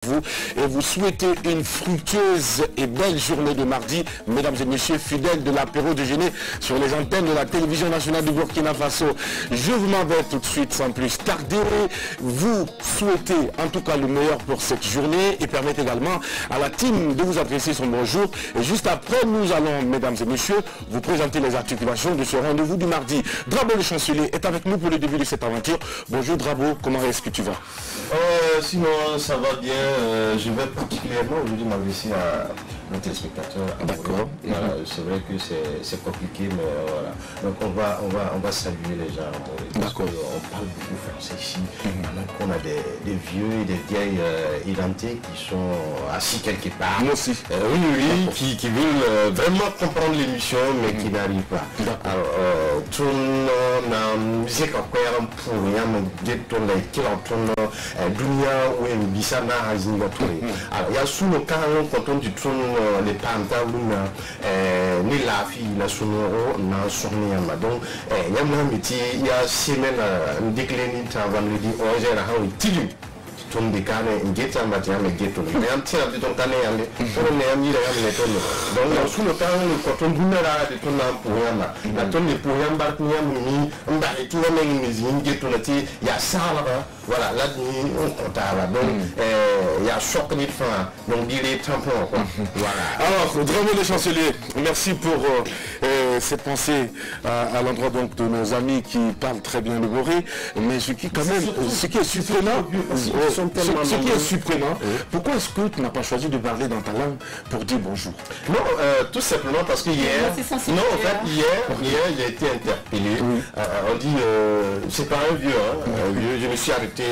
Vous et vous souhaitez une fructueuse et belle journée de mardi, mesdames et messieurs fidèles de l'apéro déjeuner sur les antennes de la télévision nationale du Burkina Faso. Je vous m'en vais tout de suite sans plus tarder. Vous souhaitez en tout cas le meilleur pour cette journée et permettez également à la team de vous adresser son bonjour. Et juste après, nous allons, mesdames et messieurs, vous présenter les articulations de ce rendez-vous du mardi. Drabo le chancelier est avec nous pour le début de cette aventure. Bonjour Drabo, comment est-ce que tu vas? Sinon, ça va bien. Je vais particulièrement aujourd'hui m'adresser à nos téléspectateurs. D'accord. Voilà, c'est vrai que c'est compliqué, mais voilà. Donc on va saluer les gens. D'accord. On parle beaucoup français ici. Alors qu'on a des vieux et des vieilles identités qui sont assis quelque part. Moi aussi. Oui, qui veulent vraiment comprendre l'émission, mais qui n'arrivent pas. Alors, tout le musique en quoi pour rien, mais qui l'entendent. Dunia ou Bissana Hazingatoué. Alors, il y a sous le cas, quand on dit les pantalons, ni la fille, la sonoro, n'a sonné. Donc, il y a un métier, il y a semaine, un décliné, vendredi, 11h, il ton de cane ngeta matin mais geto mais am tia de ton cane yande pour ne am yira yam ne ton donc sous le temps ko ton bunara de ton am pour yama la ton ne pour yam bar ni am ni mba et tout le monde ni geto na ti ya sala voilà là ni on tara donc il y a choc ni fin donc dire tampon quoi voilà. Alors Drabo le chancelier, merci pour cette pensée à l'endroit donc de nos amis qui parlent très bien le Boré, mais ce qui quand même ce qui est surprenant ce qui est surprenant, pourquoi est-ce que tu n'as pas choisi de parler dans ta langue pour dire bonjour? Non, tout simplement parce que hier, il a été interpellé. On dit, c'est pas un vieux, je me suis arrêté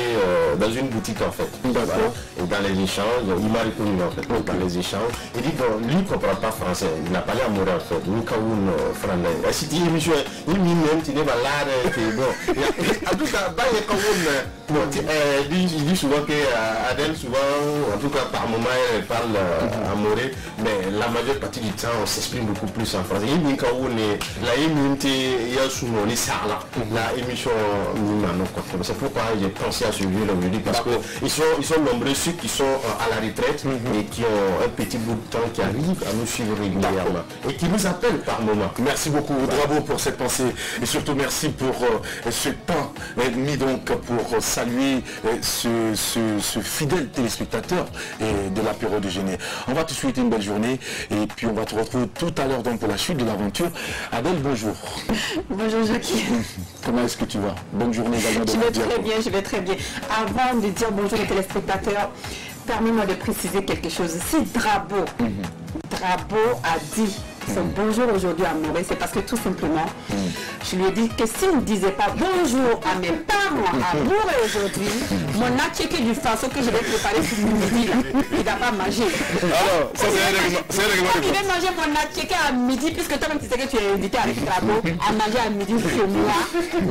dans une boutique en fait. Voilà. Et dans les échanges, il m'a reconnu en fait, dans les échanges. Il dit, bon, lui ne comprend pas français, il n'a parlé à moi en fait, ni Kaoun français. Si tu dis, monsieur, il m'y même, tu n'es pas là, bon. En tout cas, il y a Kaoun, il dit souvent qu'Adèle, souvent, en tout cas par moment, elle parle à Moré, mais la majeure partie du temps, on s'exprime beaucoup plus en français. Il dit quand on est la émission, c'est pourquoi j'ai pensé à ce lieu aujourd'hui, parce qu'ils sont nombreux ceux qui sont à la retraite et qui ont un petit bout de temps qui arrivent à nous suivre régulièrement et qui nous appellent par moment. Merci beaucoup, Drabo, pour cette pensée et surtout merci pour ce temps mis donc pour saluer ce fidèle téléspectateur de l'apéro déjeuner. On va te souhaiter une belle journée et puis on va te retrouver tout à l'heure donc pour la suite de l'aventure. Adèle, bonjour. Bonjour Jackie. Comment est-ce que tu vas? Bonne journée également. Je vais très bien. Avant de dire bonjour aux téléspectateurs, permets-moi de préciser quelque chose. Si Drabo a dit son bonjour aujourd'hui à Moré, c'est parce que tout simplement, je lui ai dit que s'il ne disait pas bonjour à mes parents à Moré aujourd'hui, mon attiéké du faso que je vais préparer pour midi, il ne va pas manger. Alors, ça c'est un règlement. Il va manger mon attiéké à midi, puisque toi-même tu sais que tu es invité avec Drabo à manger à midi chez moi,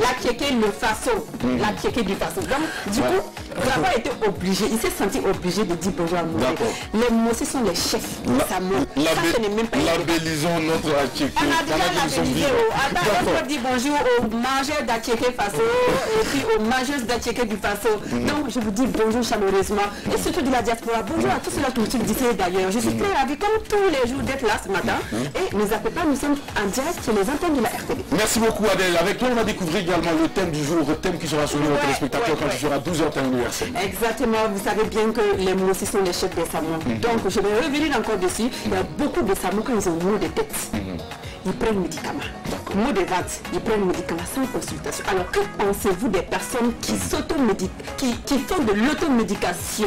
l'attiéké le faso, l'attiéké du faso. Donc, du coup, Drabo a été obligé, il s'est senti obligé de dire bonjour à Moré. Les Mossi sont les chefs de sa mort. Ça, ce n'est même pas notre attiéké. On a déjà labellisé. On dit bonjour aux mangeurs d'attiéké faso et puis aux mangeuses d'attiéké du faso. Donc je vous dis bonjour chaleureusement et surtout de la diaspora. Bonjour à tous ceux-là qui nous disaient d'ailleurs. Je suis très ravie comme tous les jours d'être là ce matin. Et ne zappez pas, nous sommes en direct sur les antennes de la RTV. Merci beaucoup Adèle. Avec toi on va découvrir également le thème du jour, le thème qui sera soumis aux téléspectateurs quand il sera 12h temps universel. Exactement, vous savez bien que les mots aussi sont les chefs des samots. Donc je vais revenir encore dessus. Il y a beaucoup de samots quand ils ont mot de tête. Ils prennent médicaments. Mot de vente, ils prennent médicaments sans consultation. Alors que pensez-vous des personnes qui s'automédiquent, qui font de l'automédication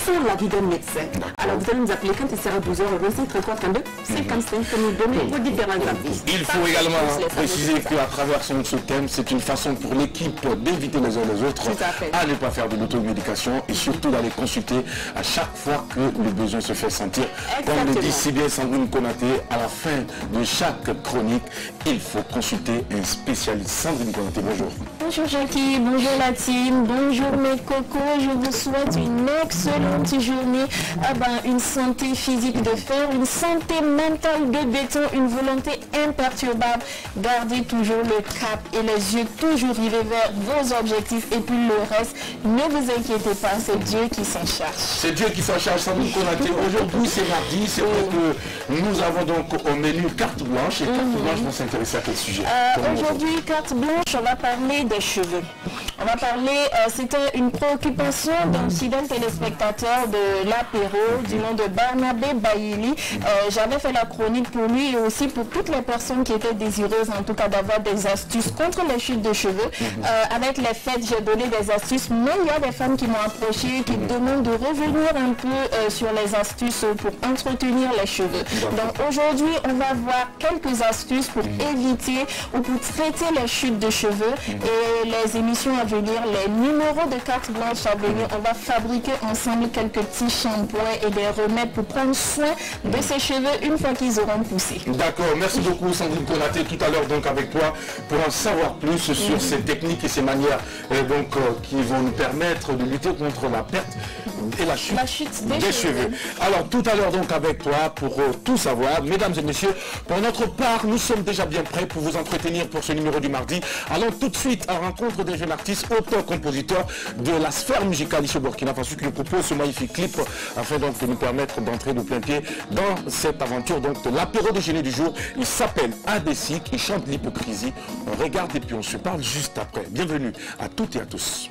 sans l'avis d'un médecin? Alors vous allez nous appeler quand il sera 12h, 25, 33, 32, 55 pour nous donner vos différents avis. Il faut également préciser qu'à travers ce thème, c'est une façon pour l'équipe d'éviter les uns les autres à ne pas faire de l'automédication et surtout d'aller consulter à chaque fois que le besoin se fait sentir. Comme le dit si bien Sangoune Konaté, à la fin de chaque chronique, il faut consulter un spécialiste. Sandrine Konaté, bonjour. Bonjour Jackie, bonjour la team, bonjour mes cocos, je vous souhaite une excellente journée, une santé physique de fer, une santé mentale de béton, une volonté imperturbable, gardez toujours le cap et les yeux toujours rivés vers vos objectifs et puis le reste, ne vous inquiétez pas, c'est Dieu qui s'en charge. C'est Dieu qui s'en charge, Sandrine Konaté. Aujourd'hui c'est mardi, c'est vrai que nous avons donc au menu carte blanche et carte blanche vont s'intéresser à quel sujet? Aujourd'hui, carte blanche, on va parler des cheveux. On va parler, c'était une préoccupation d'un fidèle téléspectateur de l'apéro du nom de Barnabé Baïli. J'avais fait la chronique pour lui et aussi pour toutes les personnes qui étaient désireuses en tout cas d'avoir des astuces contre les chutes de cheveux. Avec les fêtes, j'ai donné des astuces, mais il y a des femmes qui m'ont approché, qui demandent de revenir un peu sur les astuces pour entretenir les cheveux. Donc aujourd'hui, on va voir quelques astuces pour éviter ou pour traiter les chutes de cheveux et les émissions à venir, les numéros de carte blanche à venir. On va fabriquer ensemble quelques petits shampoings et des remèdes pour prendre soin de ces cheveux une fois qu'ils auront poussé. D'accord, merci beaucoup Sandrine Konaté. Tout à l'heure donc avec toi pour en savoir plus sur ces techniques et ces manières qui vont nous permettre de lutter contre la perte et la chute des cheveux. Alors tout à l'heure donc avec toi pour tout savoir, mesdames et messieurs, pour notre part, nous sommes déjà bien prêts pour vous entretenir pour ce numéro du mardi. Allons tout de suite à la rencontre des jeunes artistes, auteurs, compositeurs de la sphère musicale ici au Burkina Faso qui nous propose ce magnifique clip afin donc de nous permettre d'entrer de plein pied dans cette aventure donc de l'apéro déjeuner du jour. Il s'appelle Adesic, il chante l'hypocrisie. On regarde et puis on se parle juste après. Bienvenue à toutes et à tous.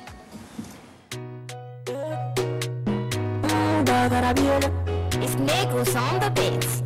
It's Negros on the beats.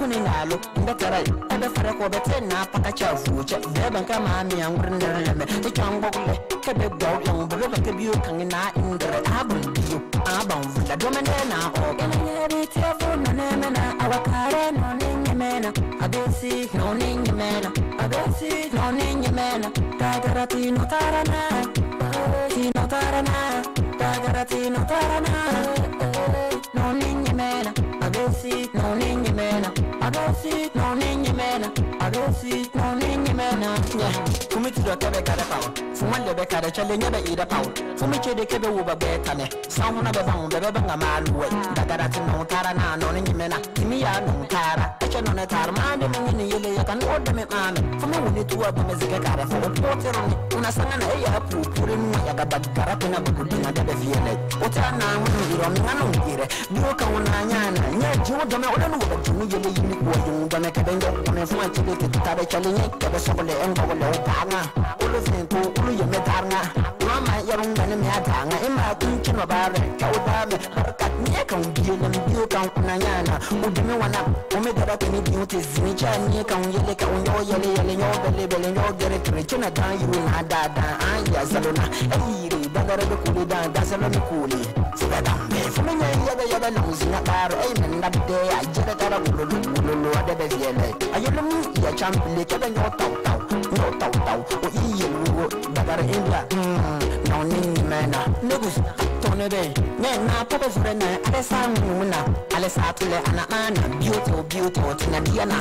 Nalo ndakara ebe fara ko bete na paka cha fuche beba kama mi angurne leme e chango kule kebe gwa yang bebe ka biu kan na indre abun biu abon la domene na o ene bi tefu na nemena awakare no ninyemena abesi no ninyemena abesi no ninyemena tagarati no tarana tino tarana tagarati no tarana no ninyemena abesi no ninyemena Adosi, no ninyemena. Adosi, no ninyemena. Fumi to the Quebec at a pound. Fuman the Beck at a challenge never eat a pound. Fumi the Quebec over betane. Sound of a bound, the Bebanga man way. Dagarati no tarana, no ninyemena. Timia no tara. Action on a tarman, the moon in the can order me man. Fumi will need to have a music at a for a porter on it. Una sang and a put in my Garapina Budina de Vienne. Otana, you're on Manon, Buka on Nana, yet you don't know to me. Don't make a bend on a flight to get to the challenge, the Sobole and Bolo Tanga, all of them to Ulu Metanga, Mama, young man, Matanga, and my thinking about it, Kaudame, Kat on Gil and Buka on Nayana, who do me one up, who made up any beauties, Nicha, Nika, Yeleka, your label, and your directory, Jonathan, you in Hadada, Aya Salona, Eri, Bagara Kulida, Gazalani Kuli, for me, Yada Luz in a bar, amen, that day I did a I am a champion, and your talk, or you, Bagara India, no Nimena, Negus, Tony Bay, Nana, Papa Frena, Alessandra, Alessatile, Anna, beautiful, Tinadiana.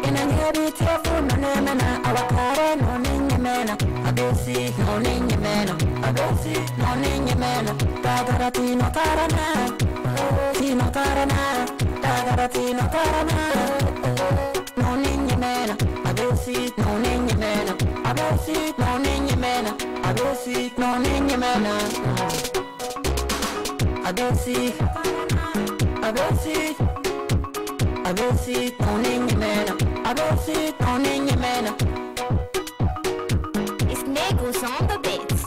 In a heavy telephone, Namena, our car, no Nimena, Abesi, no Nimena, Abesi, no Nimena, Bagaratino Tarana, Tino Tarana. Tagarati no tarana, no ninyemena. Abesi no ninyemena. Abesi no ninyemena. Abesi no ninyemena. Abesi, abesi, abesi no ninyemena. Abesi no ninyemena. It's Negros on the beats.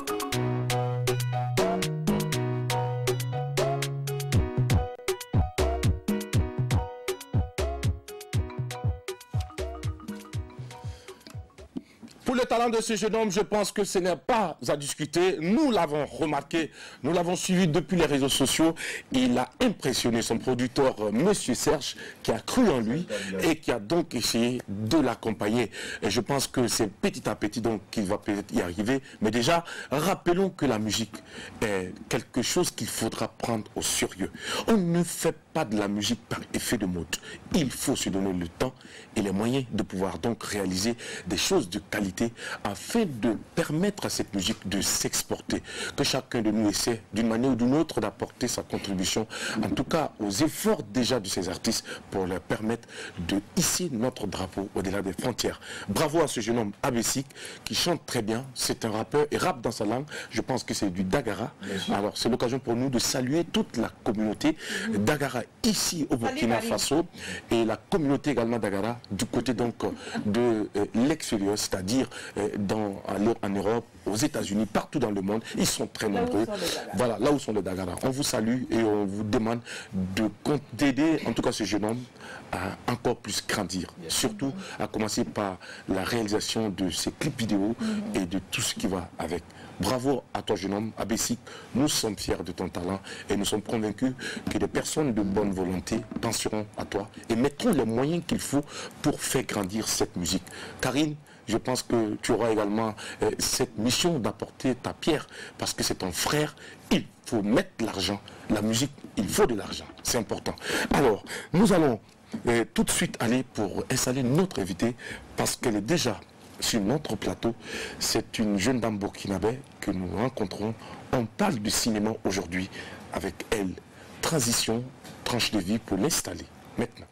Pour le talent de ce jeune homme, je pense que ce n'est pas à discuter. Nous l'avons remarqué, nous l'avons suivi depuis les réseaux sociaux. Il a impressionné son producteur, Monsieur Serge, qui a cru en lui et qui a donc essayé de l'accompagner. Et je pense que c'est petit à petit donc qu'il va peut-être y arriver. Mais déjà, rappelons que la musique est quelque chose qu'il faudra prendre au sérieux. On ne fait pas de la musique par effet de mode. Il faut se donner le temps et les moyens de pouvoir donc réaliser des choses de qualité afin de permettre à cette musique de s'exporter. Que chacun de nous essaie d'une manière ou d'une autre d'apporter sa contribution, en tout cas aux efforts déjà de ces artistes pour leur permettre de hisser notre drapeau au-delà des frontières. Bravo à ce jeune homme Abessik qui chante très bien. C'est un rappeur et rappe dans sa langue. Je pense que c'est du Dagara. Alors c'est l'occasion pour nous de saluer toute la communauté Dagara ici au Burkina Faso et la communauté également Dagara du côté donc de l'extérieur, c'est-à-dire en Europe, aux États-Unis, partout dans le monde. Ils sont très nombreux. Voilà, là où sont les Dagara. On vous salue et on vous demande d'aider en tout cas ce jeune homme à encore plus grandir. Surtout à commencer par la réalisation de ses clips vidéo et de tout ce qui va avec. Bravo à toi jeune homme, Abessik, nous sommes fiers de ton talent et nous sommes convaincus que des personnes de bonne volonté penseront à toi et mettront les moyens qu'il faut pour faire grandir cette musique. Karine, je pense que tu auras également cette mission d'apporter ta pierre parce que c'est ton frère, il faut mettre l'argent. La musique, il faut de l'argent, c'est important. Alors, nous allons tout de suite aller pour installer notre invitée parce qu'elle est déjà sur notre plateau. C'est une jeune dame burkinabé que nous rencontrons. On parle du cinéma aujourd'hui avec elle. Transition, tranche de vie pour l'installer maintenant.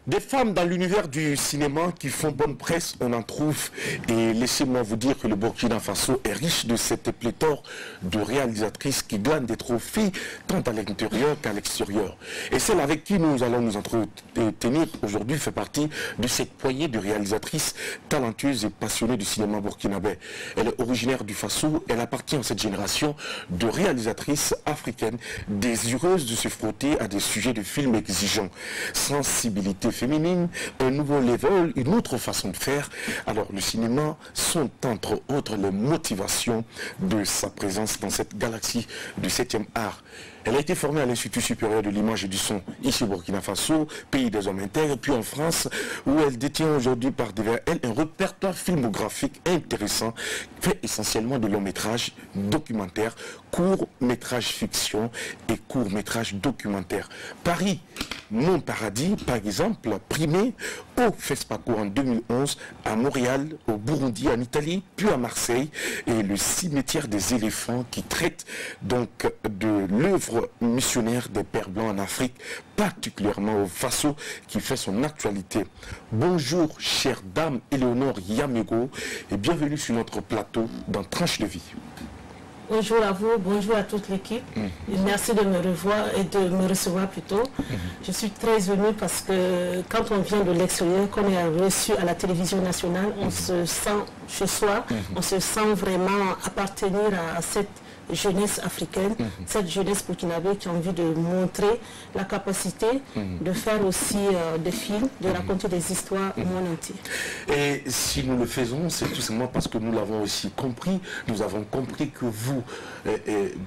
Des femmes dans l'univers du cinéma qui font bonne presse, on en trouve. Et laissez-moi vous dire que le Burkina Faso est riche de cette pléthore de réalisatrices qui glanent des trophées tant à l'intérieur qu'à l'extérieur. Et celle avec qui nous allons nous entretenir aujourd'hui fait partie de cette poignée de réalisatrices talentueuses et passionnées du cinéma burkinabé. Elle est originaire du Faso, elle appartient à cette génération de réalisatrices africaines désireuses de se frotter à des sujets de films exigeants. Sensibilité féminine, un nouveau level, une autre façon de faire. Alors le cinéma sont entre autres les motivations de sa présence dans cette galaxie du 7e art. Elle a été formée à l'Institut supérieur de l'image et du son ici au Burkina Faso, pays des hommes intègres, puis en France, où elle détient aujourd'hui par derrière elle un répertoire filmographique intéressant, fait essentiellement de longs métrages, documentaires, courts métrages fiction et courts métrages documentaires. Paris, mon paradis, par exemple, primé au FESPACO en 2011, à Montréal, au Burundi, en Italie, puis à Marseille, et le cimetière des éléphants qui traite donc de l'œuvre missionnaire des Pères Blancs en Afrique, particulièrement au Faso, qui fait son actualité. Bonjour, chère dame Éléonore Yamego, et bienvenue sur notre plateau dans Tranche de vie. Bonjour à vous, bonjour à toute l'équipe. Merci de me revoir et de me recevoir plutôt. Je suis très émue parce que quand on vient de l'extérieur, qu'on est reçu à la télévision nationale, on se sent chez soi, on se sent vraiment appartenir à cette jeunesse africaine, cette jeunesse burkinabé qui a envie de montrer la capacité de faire aussi des films, de raconter des histoires au monde entier. Et si nous le faisons, c'est tout simplement parce que nous l'avons aussi compris. Nous avons compris que vous,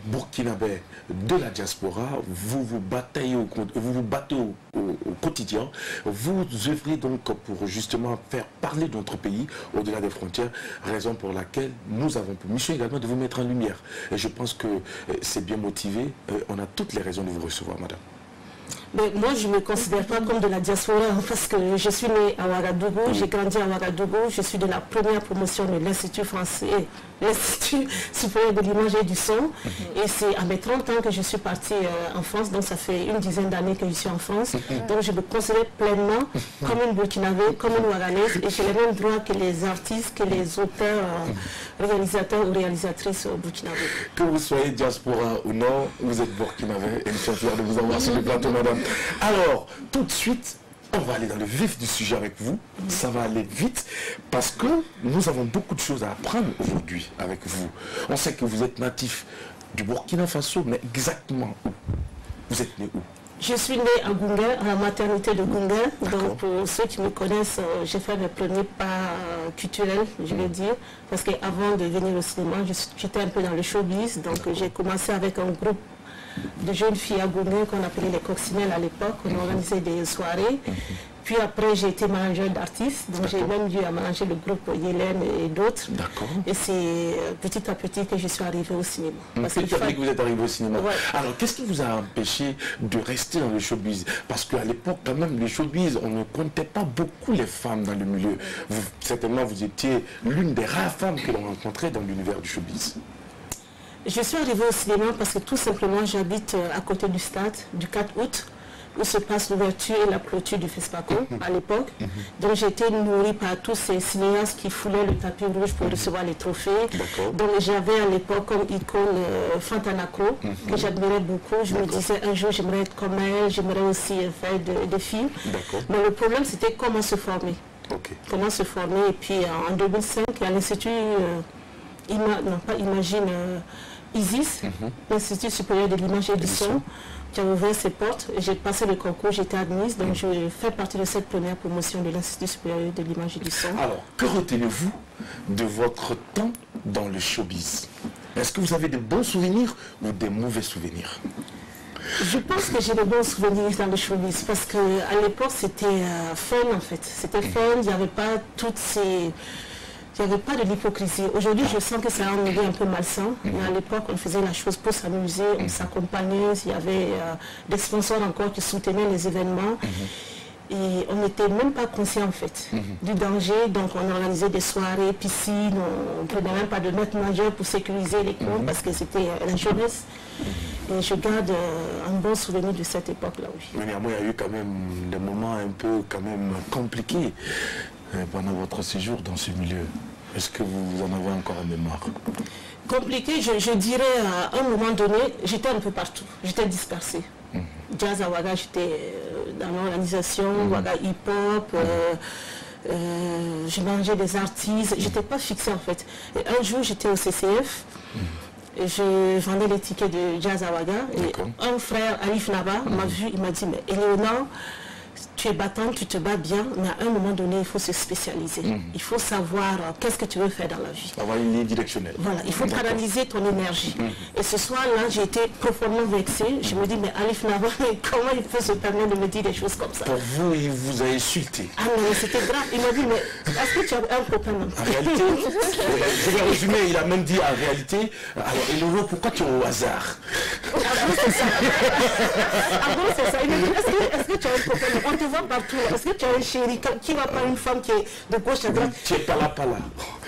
burkinabé de la diaspora, vous vous battez au quotidien. Vous œuvrez donc pour justement faire parler de notre pays au-delà des frontières, raison pour laquelle nous avons pour mission également de vous mettre en lumière. Et je pense que c'est bien motivé. On a toutes les raisons de vous recevoir, madame. Mais moi, je ne me considère pas comme de la diaspora parce que je suis née à Ouagadougou, j'ai grandi à Ouagadougou, je suis de la première promotion de l'Institut français, l'Institut supérieur de l'image et du son. Et c'est à mes 30 ans que je suis partie en France, donc ça fait une dizaine d'années que je suis en France. Donc je me considère pleinement comme une Burkinabé, comme une Ouaganaise, et j'ai les mêmes droits que les artistes, que les auteurs, réalisateurs ou réalisatrices burkinabés. Que vous soyez diaspora ou non, vous êtes burkinabé et nous sommes fiers de vous avoir sur le plateau, madame. Alors, tout de suite, on va aller dans le vif du sujet avec vous. Ça va aller vite parce que nous avons beaucoup de choses à apprendre aujourd'hui avec vous. On sait que vous êtes natif du Burkina Faso, mais exactement où? Vous êtes né où? Je suis née à Gunga, à la maternité de Gunga. Donc pour ceux qui me connaissent, j'ai fait mes premiers pas culturels, je vais dire. Parce qu'avant de venir au cinéma, j'étais un peu dans le showbiz. Donc j'ai commencé avec un groupe de jeunes filles à Gunga qu'on appelait les coccinelles à l'époque. On organisait des soirées. Puis après, j'ai été manager d'artistes. Donc j'ai même dû manager le groupe Yélène et d'autres. Et c'est petit à petit que je suis arrivée au cinéma. Petit à petit que vous êtes arrivé au cinéma. Ouais. Alors, qu'est-ce qui vous a empêché de rester dans le showbiz? Parce qu'à l'époque, quand même, le showbiz, on ne comptait pas beaucoup les femmes dans le milieu. Certainement, vous étiez l'une des rares femmes que l'on rencontrait dans l'univers du showbiz. Je suis arrivée au cinéma parce que tout simplement, j'habite à côté du stade, du 4 août. Où se passe l'ouverture et la clôture du FESPACO à l'époque. Donc j'ai été nourrie par tous ces cinéastes qui foulaient le tapis rouge pour recevoir les trophées. Donc j'avais à l'époque comme icône Fantanako, que j'admirais beaucoup. Je me disais un jour j'aimerais être comme elle, j'aimerais aussi faire des films. Mais le problème c'était comment se former. Comment se former. Et puis en 2005, à l'Institut, ISIS, l'Institut supérieur de l'image et du son, qui a ouvert ses portes. J'ai passé le concours, j'étais admise, donc je fais partie de cette première promotion de l'Institut supérieur de l'image et du son. Alors, que retenez-vous de votre temps dans le showbiz? Est-ce que vous avez de bons souvenirs ou des mauvais souvenirs? Je pense que j'ai de bons souvenirs dans le showbiz parce qu'à l'époque c'était fun en fait. C'était fun, il n'y avait pas toutes ces... Il n'y avait pas de l'hypocrisie. Aujourd'hui, je sens que c'est un milieu un peu malsain. Mais à l'époque, on faisait la chose pour s'amuser, on s'accompagnait. Il y avait des sponsors encore qui soutenaient les événements. Et on n'était même pas conscient en fait du danger. Donc on organisait des soirées, piscines, on ne prenait même pas de maître nageur pour sécuriser les comptes parce que c'était la jeunesse. Et je garde un bon souvenir de cette époque-là. Mais néanmoins, il y a eu quand même des moments un peu quand même compliqués pendant votre séjour dans ce milieu. Est-ce que vous en avez encore en mémoire? Compliqué, je dirais à un moment donné, j'étais un peu partout, j'étais dispersée. Jazz à Ouaga, j'étais dans l'organisation, Ouaga hip-hop, je mangeais des artistes, j'étais pas fixée en fait. Et un jour, j'étais au CCF, et je vendais les tickets de Jazz à Ouaga, et un frère, Alif Naba, m'a vu, il m'a dit, mais Éléonore, tu es battante, tu te bats bien, mais à un moment donné, il faut se spécialiser. Il faut savoir qu'est-ce que tu veux faire dans la vie. Avoir une ligne directionnelle. Voilà, il faut canaliser ton énergie. Et ce soir-là, j'ai été profondément vexée. Je me dis, mais Alif Naba, comment il peut se permettre de me dire des choses comme ça? Pour vous, il vous a insulté. Ah non, mais c'était grave. Il m'a dit, mais est-ce que tu as un copain? En réalité, je vais résumer, il a même dit en réalité, alors Eloro, pourquoi tu es au hasard? En gros, c'est ça. En gros, c'est ça. Il m'a dit, est-ce que tu as un copain? On te voit partout. Est-ce que tu as un chéri? Qui va pas une femme qui est de gauche à droite? Tu es pas là.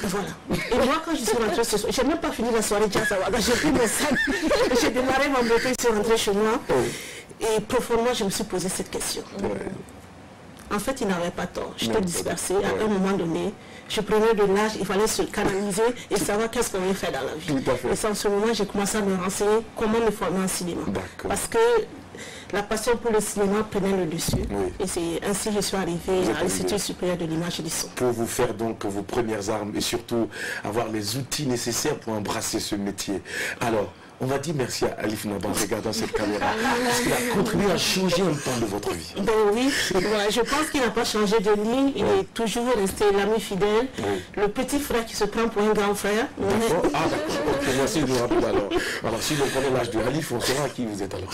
Voilà. Et moi, quand je suis rentrée ce soir, je n'ai même pas fini la soirée Jazz à Ouaga. J'ai pris mon sac, j'ai démarré ma moto, je suis rentrée chez moi. Et profondément, je me suis posé cette question. En fait, il n'avait pas tort. J'étais dispersée. À un moment donné, je prenais de l'âge, il fallait se canaliser et savoir qu'est-ce qu'on veut faire dans la vie. Et c'est en ce moment, j'ai commencé à me renseigner comment me former en cinéma. Parce que la passion pour le cinéma prenait le dessus. Et c'est ainsi que je suis arrivée à l'Institut supérieur de l'image et du son. Pour vous faire donc vos premières armes et surtout avoir les outils nécessaires pour embrasser ce métier. Alors, on va dire merci à Alif Naba en regardant cette caméra, parce qu'il a contribué à changer un pan de votre vie. Ben oui, voilà, je pense qu'il n'a pas changé de ligne, il est toujours resté l'ami fidèle, le petit frère qui se prend pour un grand frère. D'accord, ah d'accord, ok, merci de nous rappeler alors. Alors si on connaît l'âge de Alif, on saura qui vous êtes alors.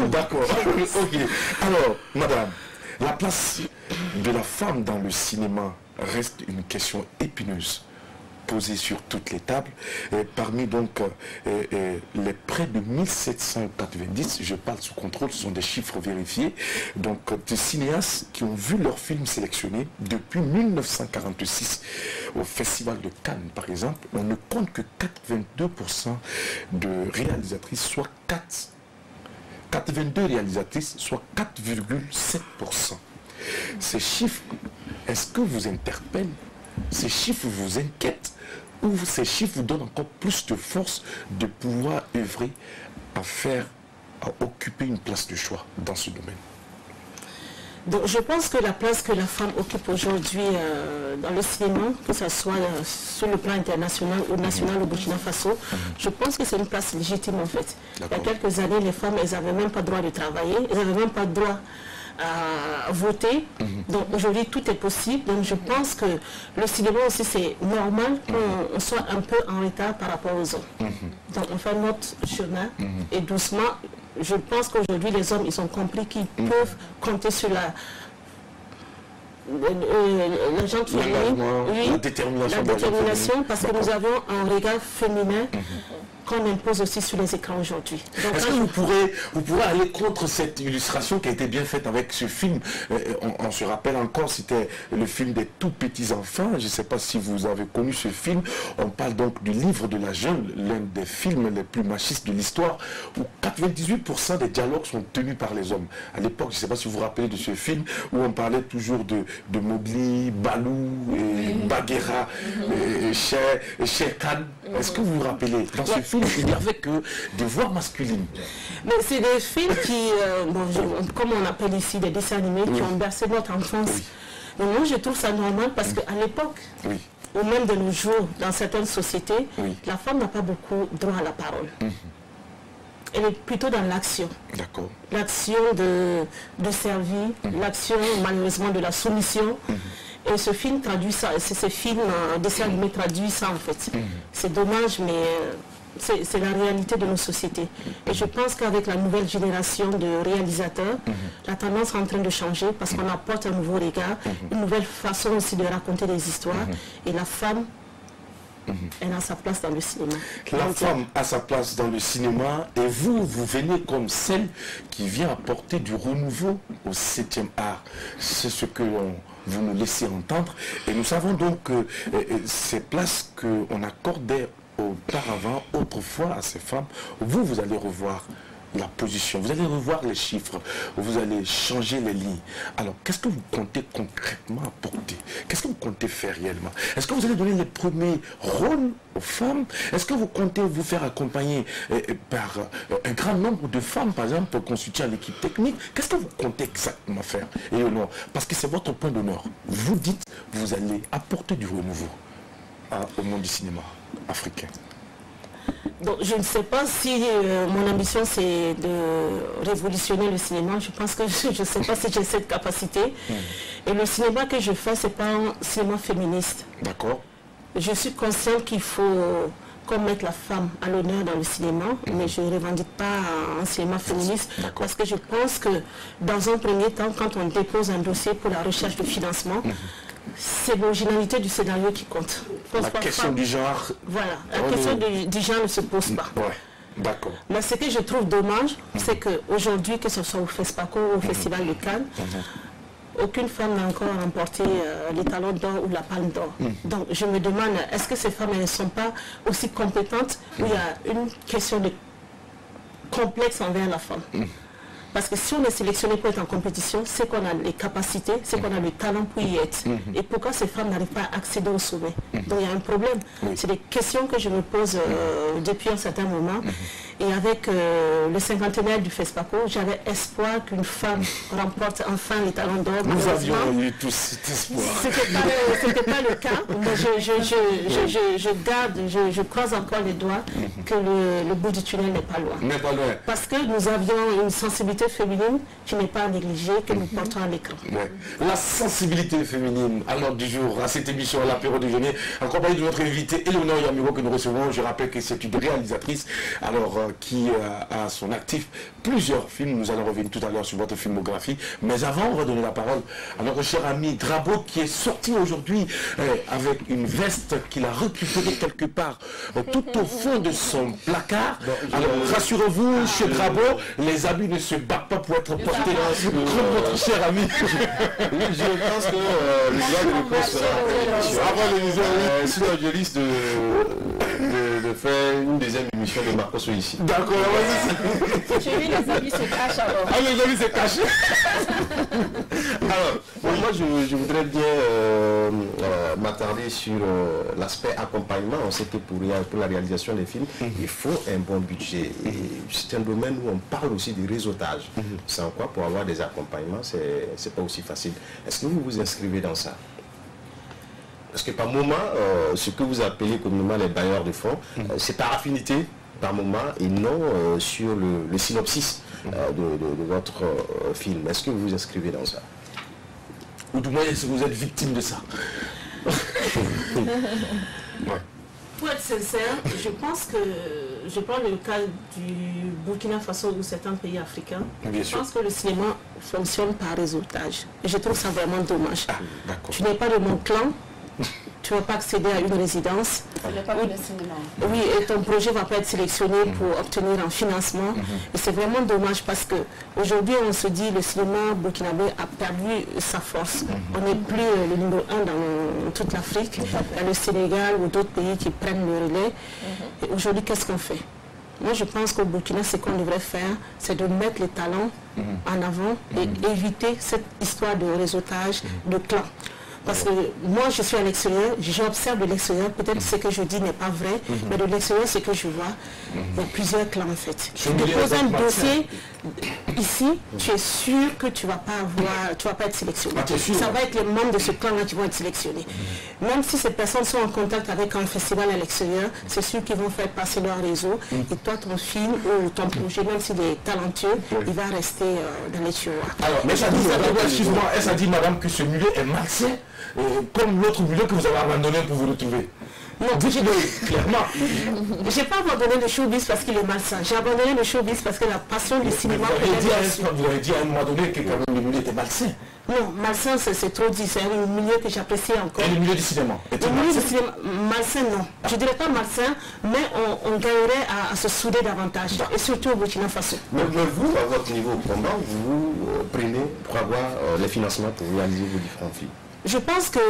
D'accord, ok. Alors, madame, la place de la femme dans le cinéma reste une question épineuse posée sur toutes les tables. Parmi donc les près de 1790, je parle sous contrôle, ce sont des chiffres vérifiés, donc des cinéastes qui ont vu leurs films sélectionnés depuis 1946 au Festival de Cannes par exemple. On ne compte que 82% de réalisatrices, soit 82 réalisatrices, soit 4,7%. Ces chiffres, est-ce que vous interpellent? Ces chiffres vous inquiètent? Ou ces chiffres vous donnent encore plus de force de pouvoir œuvrer à occuper une place de choix dans ce domaine? Donc je pense que la place que la femme occupe aujourd'hui dans le cinéma, que ce soit sur le plan international ou national au Burkina Faso, je pense que c'est une place légitime en fait. Il y a quelques années, les femmes, elles n'avaient même pas le droit de travailler, elles n'avaient même pas le droit à voter. Donc aujourd'hui tout est possible. Donc je pense que le cinéma aussi c'est normal qu'on soit un peu en retard par rapport aux hommes. Donc on fait notre chemin et doucement, je pense qu'aujourd'hui les hommes ils ont compris qu'ils peuvent compter sur la détermination parce que nous avons un regard féminin qu'on impose aussi sur les écrans aujourd'hui. Est-ce que vous pourrez aller contre cette illustration qui a été bien faite avec ce film? On se rappelle encore, c'était le film des tout petits enfants. Je ne sais pas si vous avez connu ce film. On parle donc du livre de la jungle, l'un des films les plus machistes de l'histoire, où 98% des dialogues sont tenus par les hommes. À l'époque, je ne sais pas si vous vous rappelez de ce film, où on parlait toujours de Mowgli, Balou, Bagheera, Shere Khan. Est-ce que vous vous rappelez? Dans ce film, il n'y avait que des voix masculines. Mais c'est des films qui, comme on appelle ici, des dessins animés qui ont bercé notre enfance. Mais moi, je trouve ça normal parce qu'à l'époque, ou même de nos jours, dans certaines sociétés, la femme n'a pas beaucoup droit à la parole. Elle est plutôt dans l'action. D'accord. L'action de servir, l'action malheureusement de la soumission. Et ce film traduit ça, ce film, dessin animé traduit ça en fait. C'est dommage, mais c'est la réalité de nos sociétés. Et je pense qu'avec la nouvelle génération de réalisateurs, la tendance est en train de changer parce qu'on apporte un nouveau regard, une nouvelle façon aussi de raconter des histoires. Et la femme, elle a sa place dans le cinéma. La femme a sa place dans le cinéma et vous venez comme celle qui vient apporter du renouveau au 7e art. C'est ce que vous nous laissez entendre. Et nous savons donc que ces places qu'on accordait auparavant, autrefois à ces femmes, vous allez revoir la position, vous allez revoir les chiffres, vous allez changer les lignes. Alors, qu'est-ce que vous comptez concrètement apporter? Qu'est-ce que vous comptez faire réellement? Est-ce que vous allez donner les premiers rôles aux femmes? Est-ce que vous comptez vous faire accompagner par un grand nombre de femmes, par exemple, pour constituer l'équipe technique? Qu'est-ce que vous comptez exactement faire? Et non, parce que c'est votre point d'honneur. Vous dites, vous allez apporter du renouveau au monde du cinéma africain. Donc, je ne sais pas si mon ambition c'est de révolutionner le cinéma. Je pense que je ne sais pas si j'ai cette capacité. Et le cinéma que je fais, ce n'est pas un cinéma féministe. D'accord. Je suis consciente qu'il faut qu'on mette la femme à l'honneur dans le cinéma, mais je ne revendique pas un cinéma féministe parce que je pense que dans un premier temps, quand on dépose un dossier pour la recherche de financement, c'est l'originalité du scénario qui compte. La question du genre... Voilà, la question du genre ne se pose pas. D'accord. Mais ce que je trouve dommage, c'est qu'aujourd'hui, que ce soit au FESPACO ou au Festival de Cannes, aucune femme n'a encore remporté les talons d'or ou la palme d'or. Donc je me demande, est-ce que ces femmes ne sont pas aussi compétentes ou il y a une question de complexe envers la femme? Parce que si on est sélectionné pour être en compétition, c'est qu'on a les capacités, c'est qu'on a le talent pour y être. Et pourquoi ces femmes n'arrivent pas à accéder au sommet? Donc il y a un problème. C'est des questions que je me pose depuis un certain moment. Et avec le cinquantenaire du FESPACO, j'avais espoir qu'une femme remporte enfin les talons d'or. Nous avions eu tous cet espoir. C'était pas le cas, mais je croise encore les doigts que le bout du tunnel n'est pas loin. N'est pas loin. Parce que nous avions une sensibilité féminine qui n'est pas négligée, que nous portons à l'écran. La sensibilité féminine, à l'ordre du jour, à cette émission, à l'apéro déjeuner, en compagnie de notre invité Éléonore Yamiro que nous recevons. Je rappelle que c'est une réalisatrice, alors qui a à son actif plusieurs films. Nous allons revenir tout à l'heure sur votre filmographie. Mais avant, on va donner la parole à notre cher ami Drabo qui est sorti aujourd'hui avec une veste qu'il a récupérée quelque part tout au fond de son placard. Alors rassurez-vous, chez Drabo, les habits ne se battent pas pour être portés comme votre cher ami. Oui, je pense que le droit de réponse sera avant l'émission. C'est la journaliste de faire une deuxième émission de Marcos ici. D'accord, vas-y. Chez lui, les amis se cachent alors. Ah, les amis se cachent. Alors, moi je voudrais bien m'attarder sur l'aspect accompagnement. On sait que pour la réalisation des films, il faut un bon budget. Et c'est un domaine où on parle aussi du réseautage. Sans quoi, pour avoir des accompagnements, c'est pas aussi facile. Est-ce que vous vous inscrivez dans ça? Parce que par moment, ce que vous appelez communément les bailleurs de fonds, c'est par affinité, par moment, et non sur le synopsis de votre film. Est-ce que vous vous inscrivez dans ça? Ou du moins, est-ce que vous êtes victime de ça? Pour être sincère, je pense que, je prends le cas du Burkina Faso ou certains pays africains, je pense que le cinéma fonctionne par réseautage. Et je trouve ça vraiment dommage. Tu n'es pas de mon clan, tu ne vas pas accéder à une résidence. Oui, et ton projet ne va pas être sélectionné pour obtenir un financement. Et c'est vraiment dommage parce qu'aujourd'hui, on se dit que le cinéma burkinabé a perdu sa force. On n'est plus le numéro 1 dans toute l'Afrique. Il y a le Sénégal ou d'autres pays qui prennent le relais. Et aujourd'hui, qu'est-ce qu'on fait? Moi, je pense qu'au Burkina, ce qu'on devrait faire, c'est de mettre les talents en avant et éviter cette histoire de réseautage, de clan. Parce que moi, je suis à l'extérieur, j'observe de l'extérieur, peut-être ce que je dis n'est pas vrai, mais de l'extérieur, ce que je vois, il y a plusieurs clans en fait. Tu déposes un dossier ici, tu es sûr que tu ne vas pas être sélectionné. Ça va être les membres de ce clan-là qui vont être sélectionnés. Même si ces personnes sont en contact avec un festival à l'extérieur, c'est sûr qu'ils vont faire passer leur réseau. Et toi, ton film ou ton projet, même s'il est talentueux, il va rester dans les tiroirs. Alors, mais ça dit, madame, que ce milieu est malsain, comme l'autre milieu que vous avez abandonné pour vous retrouver. Non, clairement. Je n'ai pas abandonné le showbiz parce qu'il est malsain. J'ai abandonné le showbiz parce que la passion du cinéma... Vous avez dit à un moment donné que quand même le milieu était malsain. Non, malsain, c'est trop dit. C'est un milieu que j'apprécie encore. Et le milieu du cinéma? Le milieu du cinéma, malsain, non. Je ne dirais pas malsain, mais on gagnerait à se souder davantage. Et surtout au Burkina Faso. Mais vous, à votre niveau, comment vous prenez pour avoir les financements pour réaliser vos différents films? Je pense que,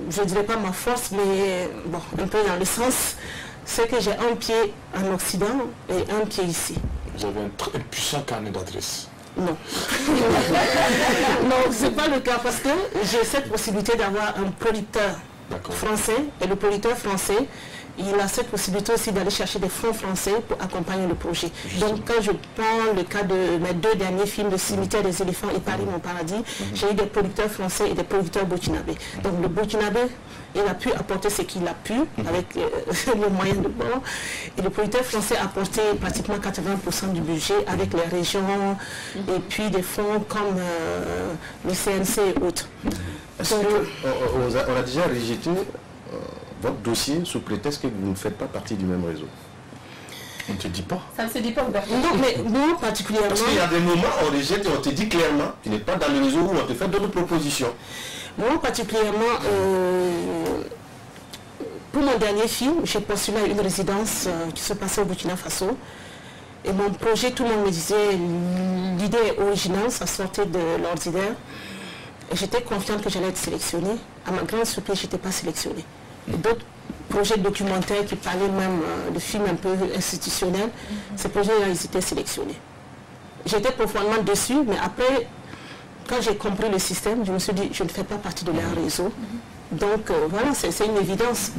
je ne dirais pas ma force, mais bon, un peu dans le sens, c'est que j'ai un pied en Occident et un pied ici. Vous avez un très puissant carnet d'adresses. Non. Non, ce n'est pas le cas parce que j'ai cette possibilité d'avoir un producteur français et le producteur français, il a cette possibilité aussi d'aller chercher des fonds français pour accompagner le projet. Donc quand je prends le cas de mes 2 derniers films de Cimetière des éléphants et Paris mon paradis, j'ai eu des producteurs français et des producteurs burkinabés. Donc le burkinabé, il a pu apporter ce qu'il a pu avec les moyens de bord. Et le producteur français a apporté pratiquement 80% du budget avec les régions et puis des fonds comme le CNC et autres. On a déjà rejeté votre dossier sous prétexte que vous ne faites pas partie du même réseau. On ne te dit pas. Ça ne se dit pas ouvertement. Non, mais moi particulièrement... Parce qu'il y a des moments où on rejette et on te dit clairement tu n'es pas dans le réseau où on te fait d'autres propositions. Moi particulièrement, pour mon dernier film, j'ai postulé à une résidence qui se passait au Burkina Faso. Et mon projet, tout le monde me disait, l'idée est originale, ça sortait de l'ordinaire. Et j'étais confiante que j'allais être sélectionnée. À ma grande surprise, je n'étais pas sélectionnée. D'autres projets documentaires qui parlaient même de films un peu institutionnels, ces projets-là, ils étaient sélectionnés. J'étais profondément déçue, mais après, quand j'ai compris le système, je me suis dit, je ne fais pas partie de leur réseau. Donc voilà, c'est une évidence.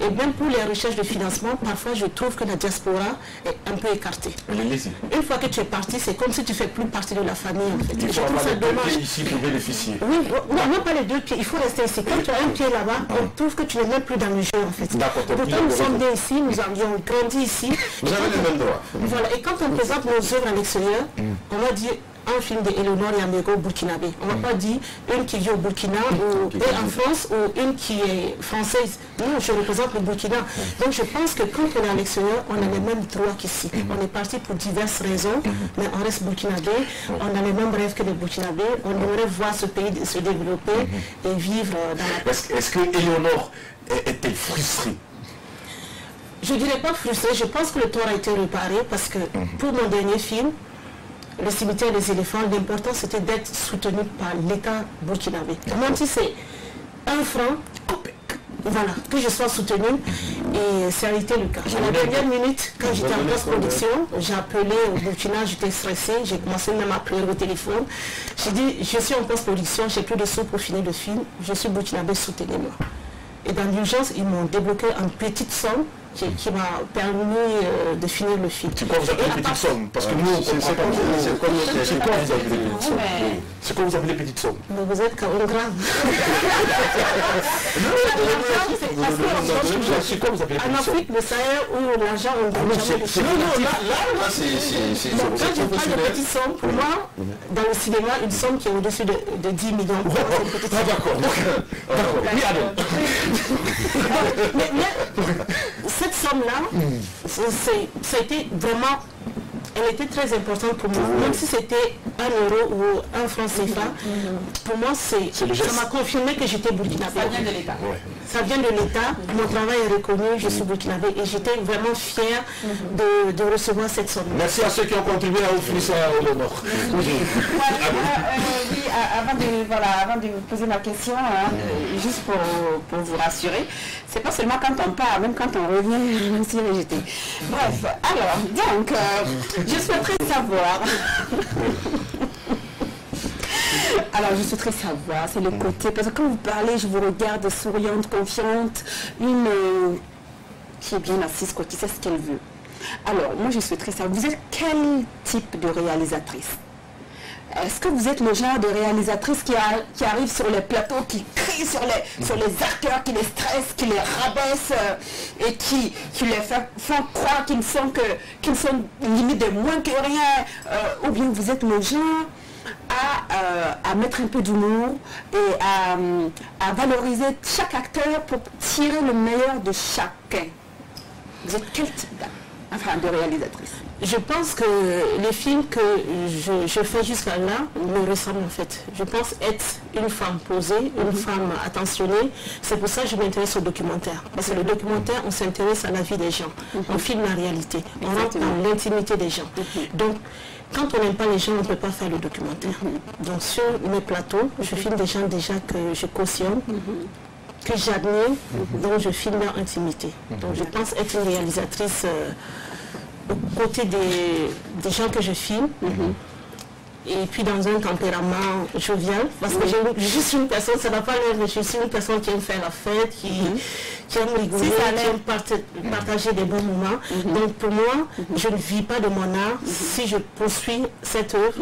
Et même pour les recherches de financement, parfois je trouve que la diaspora est un peu écartée. Une fois que tu es parti, c'est comme si tu ne fais plus partie de la famille en fait. Il faut avoir les 2 pieds ici pour bénéficier. Oui, non, pas les 2 pieds, il faut rester ici. Quand tu as un pied là-bas, on trouve que tu n'es même plus dans le jeu en fait. Pourtant nous sommes nés ici, nous avions grandi ici. Vous avez les mêmes droits. Voilà, et quand on présente nos œuvres à l'extérieur, on va dire un film de Eleonore Yamego burkinabé. On ne va pas dire une qui vit au Burkina et en France ou une qui est française. Non, je représente le Burkina. Donc je pense que quand on est à l'extérieur, on a les mêmes droits qu'ici. On est parti pour diverses raisons, mais on reste burkinabé. On a les mêmes rêves que les burkinabés. On aimerait voir ce pays se développer et vivre dans la... Est-ce que Eleonore était frustrée? Je ne dirais pas frustrée. Je pense que le tort a été réparé parce que pour mon dernier film, le cimetière des éléphants, l'important c'était d'être soutenu par l'État burkinabé. Même si c'est 1 franc, voilà, que je sois soutenue. Et ça a été le cas. À la dernière minute, quand j'étais en post-production, j'ai appelé au Burkina, j'étais stressée, j'ai commencé même à pleurer au téléphone. J'ai dit, je suis en post-production, j'ai plus de sous pour finir le film, je suis burkinabé, soutenez-moi. Et dans l'urgence, ils m'ont débloqué une petite somme qui m'a permis de finir le film. C'est quoi vous appelez petite somme? Parce que nous, c'est quoi vous appelez petite somme? C'est quoi vous appelez petite somme? Vous êtes quand même grave. C'est quoi vous appelez petite somme? En Afrique, le Sahel, où l'argent, on ne donne jamais de choses. Non, là, c'est... Quand je parle de petites sommes, pour moi, dans le cinéma, une somme qui est au-dessus de 10 millions. Ah d'accord. Oui, alors. Cette somme-là, ça a été vraiment, elle était très importante pour moi. Même si c'était 1 euro ou 1 franc CFA, pour moi, ça m'a confirmé que j'étais burkinabé. Ça vient de l'État. Ça vient de l'État, mon travail est reconnu, je suis burkinabé et j'étais vraiment fière de recevoir cette somme. Merci à ceux qui ont contribué à offrir ça au l'honneur. Oui, avant de vous poser ma question, juste pour vous rassurer, c'est pas seulement quand on part, même quand on revient, on s'y est rejeté. Bref, alors, donc, je souhaiterais savoir... Alors, je souhaiterais savoir, c'est le côté, parce que quand vous parlez, je vous regarde souriante, confiante, une qui est bien assise, qui sait ce qu'elle veut. Alors, moi, je souhaiterais savoir, vous êtes quel type de réalisatrice? Est-ce que vous êtes le genre de réalisatrice qui arrive sur les plateaux, qui crie sur les acteurs, qui les stresse, qui les rabaisse et qui les font croire qu'ils ne sont limite de moins que rien, ou bien vous êtes le genre à mettre un peu d'humour et à valoriser chaque acteur pour tirer le meilleur de chacun? Vous êtes quel type de réalisatrice? Je pense que les films que je fais jusqu'à là me ressemblent en fait. Je pense être une femme posée, une femme attentionnée. C'est pour ça que je m'intéresse au documentaire. Parce que le documentaire, on s'intéresse à la vie des gens. On filme la réalité. On rentre dans l'intimité des gens. Donc, quand on n'aime pas les gens, on ne peut pas faire le documentaire. Donc, sur mes plateaux, je filme des gens déjà que je cautionne, que j'admire, donc je filme leur intimité. Donc, je pense être une réalisatrice... aux côtés des gens que je filme, et puis dans un tempérament jovial, parce que je suis une personne, ça ne va pas l'air, mais je suis une personne qui aime faire la fête, qui aime rigoler, qui aime partager des bons moments. Donc pour moi, je ne vis pas de mon art. Si je poursuis cette œuvre,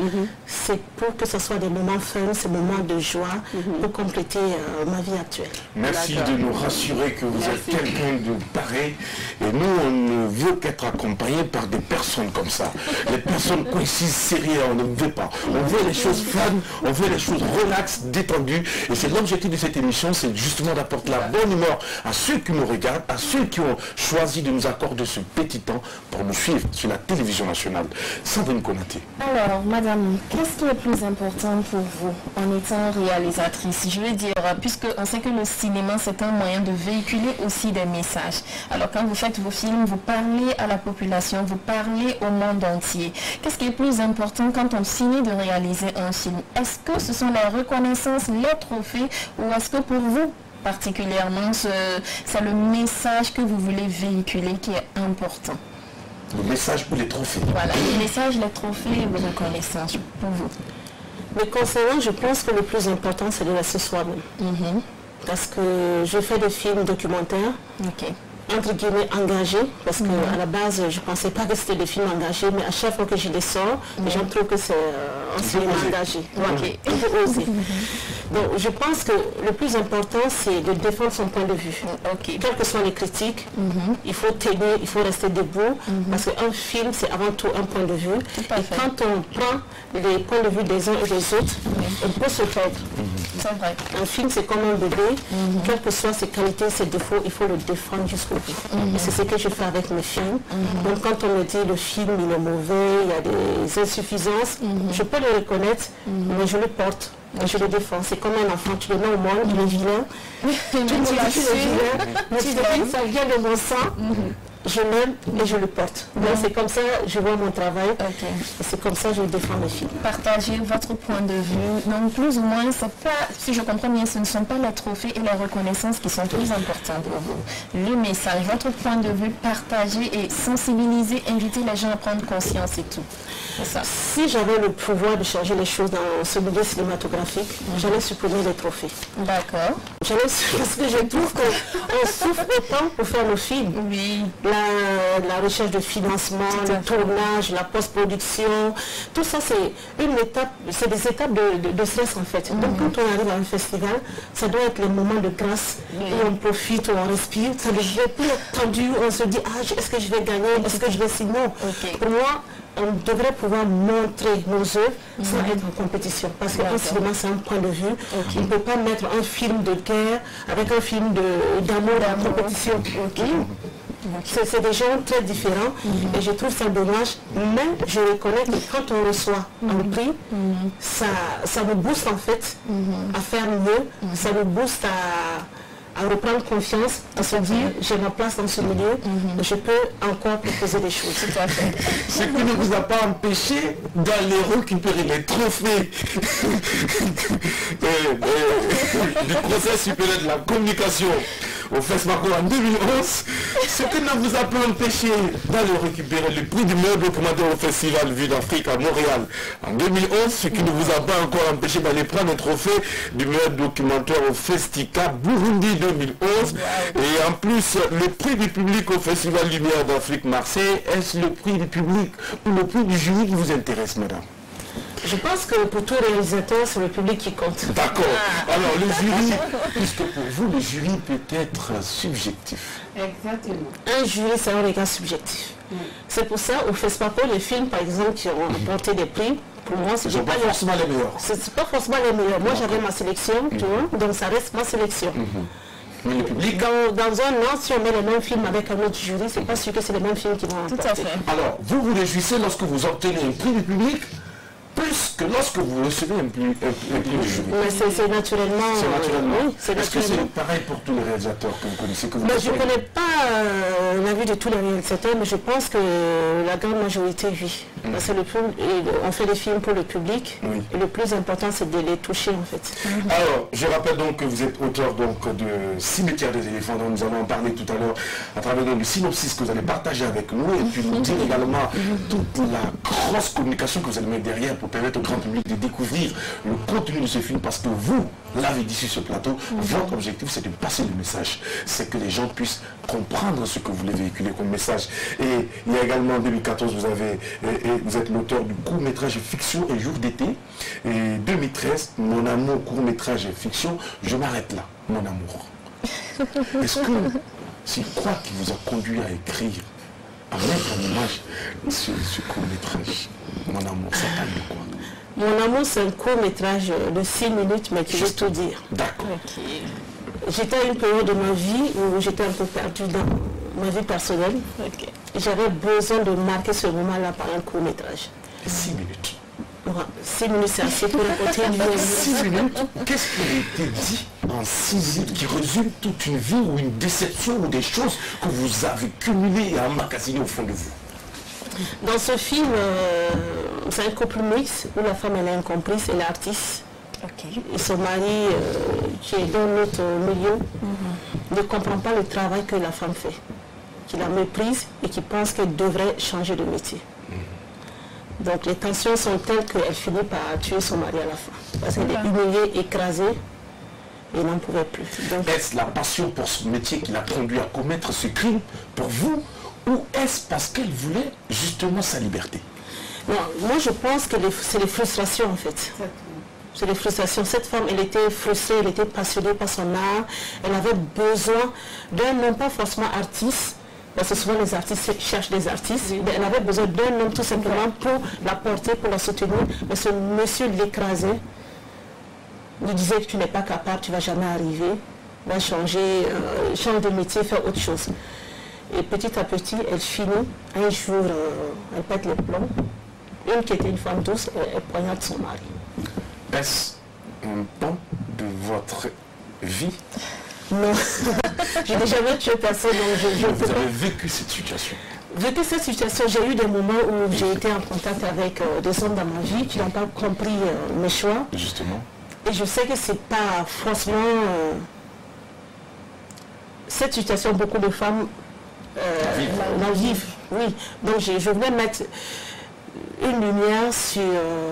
c'est pour que ce soit des moments fun, ces moments de joie, pour compléter ma vie actuelle. Merci de nous rassurer que vous êtes quelqu'un de pareil. Et nous, on ne veut qu'être accompagné par des personnes comme ça. Les personnes coïncides, sérieuses, on ne veut pas. On veut les choses fun, on veut les choses relaxes, détendues. Et c'est l'objectif de cette émission, c'est justement d'apporter la bonne humeur à ceux qui nous regardent, à ceux qui ont choisi de nous accorder ce petit temps pour nous suivre sur la télévision nationale. Sandrine Konaté. Alors, madame, qu'est-ce qui est plus important pour vous en étant réalisatrice? Je veux dire, puisqu'on sait que le cinéma, c'est un moyen de véhiculer aussi des messages. Alors, quand vous faites vos films, vous parlez à la population, vous parlez au monde entier. Qu'est-ce qui est plus important quand on signe de réaliser un film? Est-ce que ce sont les reconnaissances, les trophées, ou est-ce que pour vous, particulièrement, c'est le message que vous voulez véhiculer qui est important? Le message pour les trophées. Voilà, le message, les trophées et les reconnaissances pour vous. Mais concernant, je pense que le plus important, c'est de rester soi-même. Parce que je fais des films documentaires. Entre guillemets engagés, parce qu'à la base je ne pensais pas que c'était des films engagés, mais à chaque fois que je les sors, je trouve que c'est un cinéma engagé. Il faut oser. Donc je pense que le plus important c'est de défendre son point de vue. Quelles que soient les critiques, il faut tenir, il faut rester debout, parce qu'un film c'est avant tout un point de vue. Et quand on prend les points de vue des uns et des autres, on peut se perdre. C'est vrai. Un film c'est comme un bébé, quelles que soient ses qualités, ses défauts, il faut le défendre jusqu'au bout. Et c'est ce que je fais avec mes films. Donc quand on me dit le film il est mauvais, il y a des insuffisances, je peux le reconnaître, mais je le porte. Je le défends. C'est comme un enfant, tu le mets au monde, il est vilain. Tu le vilain, mais tu sais que ça vient de mon sang. je l'aime et je le porte. Donc c'est comme ça je vois mon travail. Et c'est comme ça que je défends mes filles. Partagez votre point de vue. Donc plus ou moins, c'est pas, si je comprends bien, ce ne sont pas les trophées et la reconnaissance qui sont plus importants pour vous. Le message, votre point de vue, partagez et sensibiliser, inviter les gens à prendre conscience et tout. Ça. Si j'avais le pouvoir de changer les choses dans ce milieu cinématographique, j'allais supprimer les trophées. D'accord. Parce que je trouve qu'on souffre autant pour faire nos films. Oui. La recherche de financement, le tournage, la post-production, tout ça c'est une étape, c'est des étapes de stress en fait. Donc quand on arrive à un festival, ça doit être les moments de grâce où on profite, où on respire, ça devient plus tendu, on se dit est-ce que je vais gagner, est-ce que je vais signer. Pour moi, on devrait pouvoir montrer nos œuvres sans être en compétition. Parce qu'un cinéma, c'est un point de vue. On ne peut pas mettre un film de guerre avec un film d'amour en compétition. C'est des gens très différents et je trouve ça dommage. Mais je reconnais que quand on reçoit un prix, ça nous booste en fait à faire mieux. Ça nous booste à reprendre confiance, à se dire j'ai ma place dans ce milieu, je peux encore proposer des choses. Ce qui ne vous a pas empêché d'aller récupérer les trophées du Conseil supérieur de la communication au FESPACO en 2011, ce qui ne vous a pas empêché d'aller récupérer le prix du meilleur documentaire au Festival Vue d'Afrique à Montréal en 2011, ce qui ne vous a pas encore empêché d'aller prendre un trophée du meilleur documentaire au Festica Burundi 2011. Et en plus, le prix du public au Festival Lumière d'Afrique Marseille, est-ce le prix du public ou le prix du jury qui vous intéresse, madame? Je pense que pour tout réalisateur, c'est le public qui compte. D'accord. Alors le jury, puisque pour vous, le jury peut être subjectif. Exactement. Un jury, c'est un regard subjectif. C'est pour ça, au FESPACO, les films, par exemple, qui ont remporté des prix, pour moi, ce n'est pas forcément les meilleurs. C'est pas forcément les meilleurs. Moi, j'avais ma sélection, tu vois, donc ça reste ma sélection. Mais le public... Dans un an, si on met les mêmes films avec un autre jury, c'est pas sûr que c'est les mêmes films qui vont remporter. Tout à fait. Alors, vous vous réjouissez lorsque vous obtenez un prix du public plus que lorsque vous recevez un prix du jury. Mais c'est naturellement... C'est naturellement. Oui, c'est Est-ce que naturellement. c'est pareil pour tous les réalisateurs que vous connaissez que vous Je ne connais pas l'avis de tous les réalisateurs, mais je pense que la grande majorité, oui. Parce que on fait des films pour le public, et le plus important, c'est de les toucher, en fait. Alors, je rappelle donc que vous êtes auteur donc, de Cimetière des éléphants, dont nous allons en parler tout à l'heure, à travers donc, le synopsis que vous allez partager avec nous, et puis nous dire également toute la grosse communication que vous allez mettre derrière pour permettre au grand public de découvrir le contenu de ce film, parce que vous l'avez dit sur ce plateau, votre objectif c'est de passer le message, c'est que les gens puissent comprendre ce que vous voulez véhiculer comme message. Et il y a également en 2014, vous êtes l'auteur du court-métrage fiction et jour d'été, et 2013, Mon amour, court-métrage et fiction, je m'arrête là, mon amour. Est-ce que c'est quoi qui vous a conduit à écrire, à mettre en image ce court-métrage, Mon amour, ça parle de quoi? Mon amour, c'est un court-métrage de 6 minutes, mais qui veut tout dire. D'accord. J'étais à une période de ma vie où j'étais un peu perdue dans ma vie personnelle. J'avais besoin de marquer ce moment-là par un court-métrage. 6 minutes. 6 minutes, c'est assez pour raconter une vie. 6 minutes, qu'est-ce qui a été dit en 6 minutes qui résume toute une vie ou une déception ou des choses que vous avez cumulées et emmagasinées au fond de vous? Dans ce film, c'est un couple mixte où la femme elle est incomplise, elle est artiste. Et son mari, qui est dans notre milieu, ne comprend pas le travail que la femme fait, qui la méprise et qui pense qu'elle devrait changer de métier. Donc les tensions sont telles qu'elle finit par tuer son mari à la fin. Parce qu'elle est humiliée, écrasée, et n'en pouvait plus. Est-ce la passion pour ce métier qui l'a conduit à commettre ce crime pour vous, ou est-ce parce qu'elle voulait justement sa liberté? Non, moi je pense que c'est les frustrations en fait. C'est les frustrations. Cette femme, elle était frustrée, elle était passionnée par son art. Elle avait besoin d'un homme, pas forcément artiste, parce que souvent les artistes cherchent des artistes, mais elle avait besoin d'un homme tout simplement pour la porter, pour la soutenir. Mais ce monsieur l'écrasait, lui disait que tu n'es pas capable, tu ne vas jamais arriver, va changer, change de métier, faire autre chose. Et petit à petit, elle finit. Un jour, elle pète les plombs. Une qui était une femme douce, elle poignarde son mari. Est-ce un pan de votre vie? Non. J'ai déjà tué personne. Donc vous avez vécu cette situation? Vécu cette situation, j'ai eu des moments où j'ai été en contact avec des hommes dans ma vie qui n'ont pas compris mes choix. Justement. Et je sais que c'est pas franchement cette situation, beaucoup de femmes la vivent. Oui. Donc je voulais mettre une lumière sur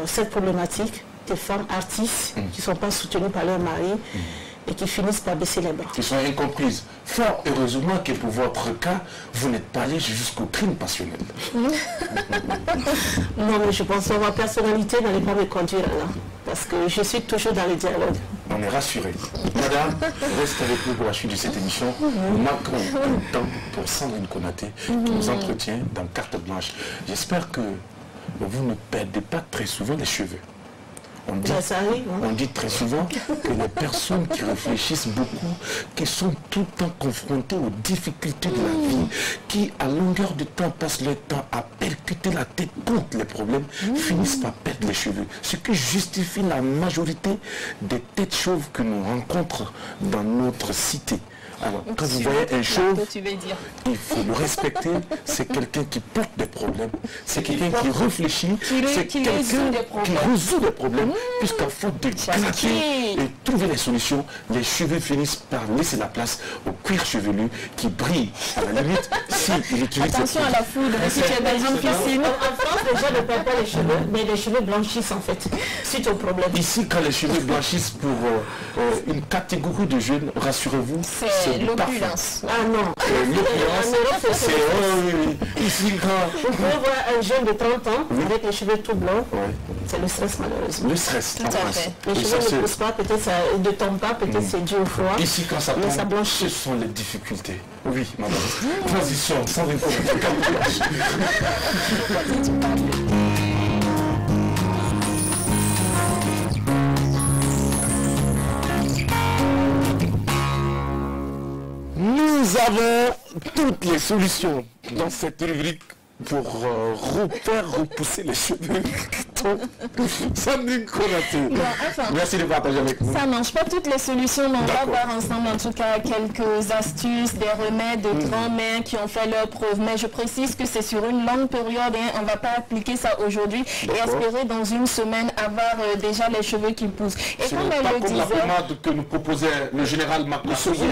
cette problématique des femmes artistes qui ne sont pas soutenues par leur mari et qui finissent par baisser les bras. Qui sont incomprises. Fort heureusement que pour votre cas, vous n'êtes pas allé jusqu'au crime passionnel. Non, mais je pense que ma personnalité n'allait pas me conduire là. Parce que je suis toujours dans le dialogue. On est rassurés. Madame, reste avec nous pour la suite de cette émission. Nous manquons un temps pour Sandrine Konaté qui nous entretient dans Carte Blanche. J'espère que vous ne perdez pas très souvent les cheveux. On dit très souvent que les personnes qui réfléchissent beaucoup, qui sont tout le temps confrontées aux difficultés de la vie, qui à longueur de temps passent leur temps à percuter la tête contre les problèmes, finissent par perdre les cheveux. Ce qui justifie la majorité des têtes chauves que nous rencontrons dans notre cité. Alors, quand vous voyez un chauve, il faut le respecter. C'est quelqu'un qui porte des problèmes. C'est quelqu'un qui réfléchit. C'est quelqu'un qui résout des problèmes. Puisqu'à faute de gratter et trouver les solutions, les cheveux finissent par laisser la place au cuir chevelu qui brille. À la limite, s'il utilise... Attention à la foudre, si tu es dans une piscine. En France, les gens ne perdent pas les cheveux, mais les cheveux blanchissent en fait, suite au problème. Ici, quand les cheveux blanchissent pour une catégorie de jeunes, rassurez-vous, c'est l'opulence. Ah non, l'opulence, c'est... Ici, quand... Vous pouvez voir un jeune de 30 ans avec les cheveux tout blancs, c'est le stress malheureusement. Le stress, tout à fait. Les cheveux ne poussent pas, peut-être ça ne tombe pas, peut-être c'est dû au froid. Ici, quand ça tombe, ça blanche. Ce sont les difficultés. Oui, madame. Transition, sans réponse. Nous avons toutes les solutions dans cette rubrique pour faire repousser les cheveux. Sandrine Konaté. Merci de partager avec nous. Ça ne mange pas toutes les solutions, mais on va voir ensemble en tout cas quelques astuces, des remèdes de grand-mères qui ont fait leur preuve. Mais je précise que c'est sur une longue période, hein. On ne va pas appliquer ça aujourd'hui et espérer dans une semaine avoir déjà les cheveux qui poussent. Et comme elle le disait... la pommade que nous proposait le général Macron hier.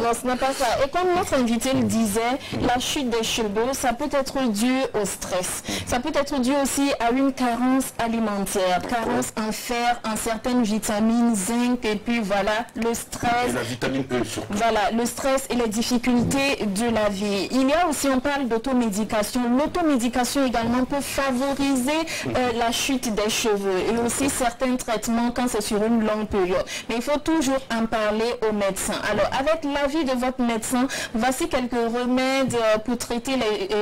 Non, ce n'est pas ça. Et comme notre invité le disait, la chute des cheveux, ça peut être dû au stress. Ça peut être dû aussi à une carence alimentaire, carence en fer, en certaines vitamines, zinc, et puis voilà, le stress. Et la vitamine E surtout. Voilà, le stress et les difficultés de la vie. Il y a aussi, on parle d'automédication. L'automédication également peut favoriser la chute des cheveux et aussi certains traitements quand c'est sur une longue période. Mais il faut toujours en parler au médecin. Alors, avec l'avis de votre médecin, voici quelques remèdes pour traiter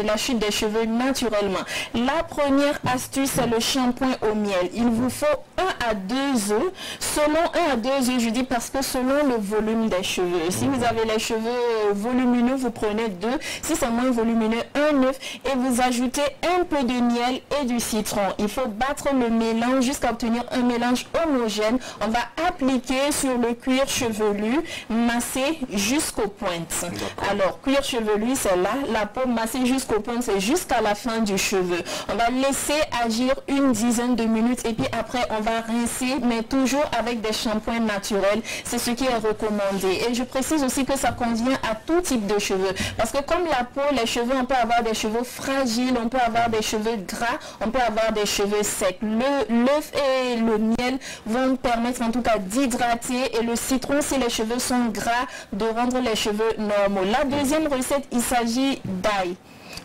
la chute des cheveux naturellement. La première astuce, c'est le shampoing au miel. Il vous faut 1 à 2 œufs. Selon 1 à 2 œufs, je dis parce que selon le volume des cheveux. Si vous avez les cheveux volumineux, vous prenez 2. Si c'est moins volumineux, 1 œuf. Et vous ajoutez un peu de miel et du citron. Il faut battre le mélange jusqu'à obtenir un mélange homogène. On va appliquer sur le cuir chevelu, masser jusqu'aux pointes. Alors, cuir chevelu, c'est là. La peau massée jusqu'aux pointes, c'est jusqu'à la fin du cheveu. On va laisser agir une dizaine de minutes et puis après on va rincer, mais toujours avec des shampoings naturels. C'est ce qui est recommandé. Et je précise aussi que ça convient à tout type de cheveux. Parce que comme la peau, les cheveux, on peut avoir des cheveux fragiles, on peut avoir des cheveux gras, on peut avoir des cheveux secs. L'œuf et le miel vont permettre en tout cas d'hydrater et le citron, si les cheveux sont gras, de rendre les cheveux normaux. La deuxième recette, il s'agit d'ail.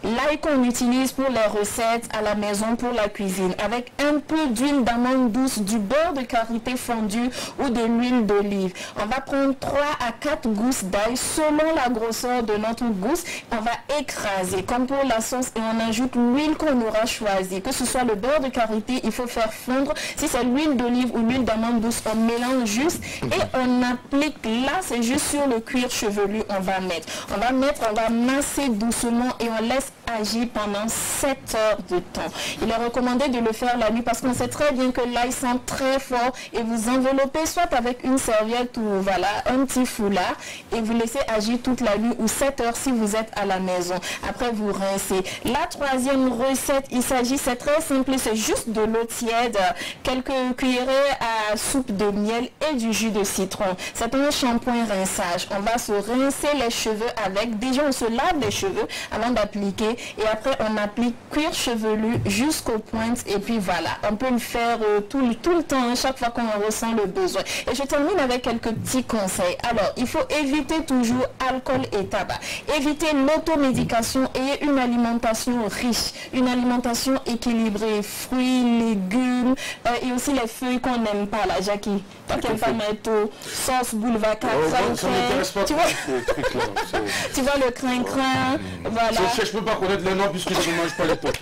L'ail qu'on utilise pour les recettes à la maison pour la cuisine avec un peu d'huile d'amande douce, du beurre de karité fondu ou de l'huile d'olive. On va prendre 3 à 4 gousses d'ail selon la grosseur de notre gousse. On va écraser comme pour la sauce et on ajoute l'huile qu'on aura choisie. Que ce soit le beurre de karité, il faut faire fondre. Si c'est l'huile d'olive ou l'huile d'amande douce, on mélange juste et on applique. Là, c'est juste sur le cuir chevelu on va mettre. On va masser doucement et on laisse agir pendant 7 heures de temps. Il est recommandé de le faire la nuit parce qu'on sait très bien que l'ail sent très fort et vous enveloppez soit avec une serviette ou voilà, un petit foulard et vous laissez agir toute la nuit ou 7 heures si vous êtes à la maison. Après, vous rincez. La troisième recette, il s'agit, c'est très simple, c'est juste de l'eau tiède, quelques cuillerées à soupe de miel et du jus de citron. C'est un shampoing rinçage. On va se rincer les cheveux avec. Déjà, on se lave les cheveux avant d'appliquer et après, on applique cuir chevelu jusqu'aux pointes et puis voilà. On peut le faire tout le temps, chaque fois qu'on en ressent le besoin. Et je termine avec quelques petits conseils. Alors, il faut éviter toujours alcool et tabac. Éviter l'automédication et une alimentation riche, une alimentation équilibrée, fruits, légumes et aussi les feuilles qu'on n'aime pas là, Jackie. Toi qui n'aimes pas mettre sauce, boulevard, tu vois le crin-crin, voilà. Je ne peux pas connaître les noms puisque je ne mange pas les potes.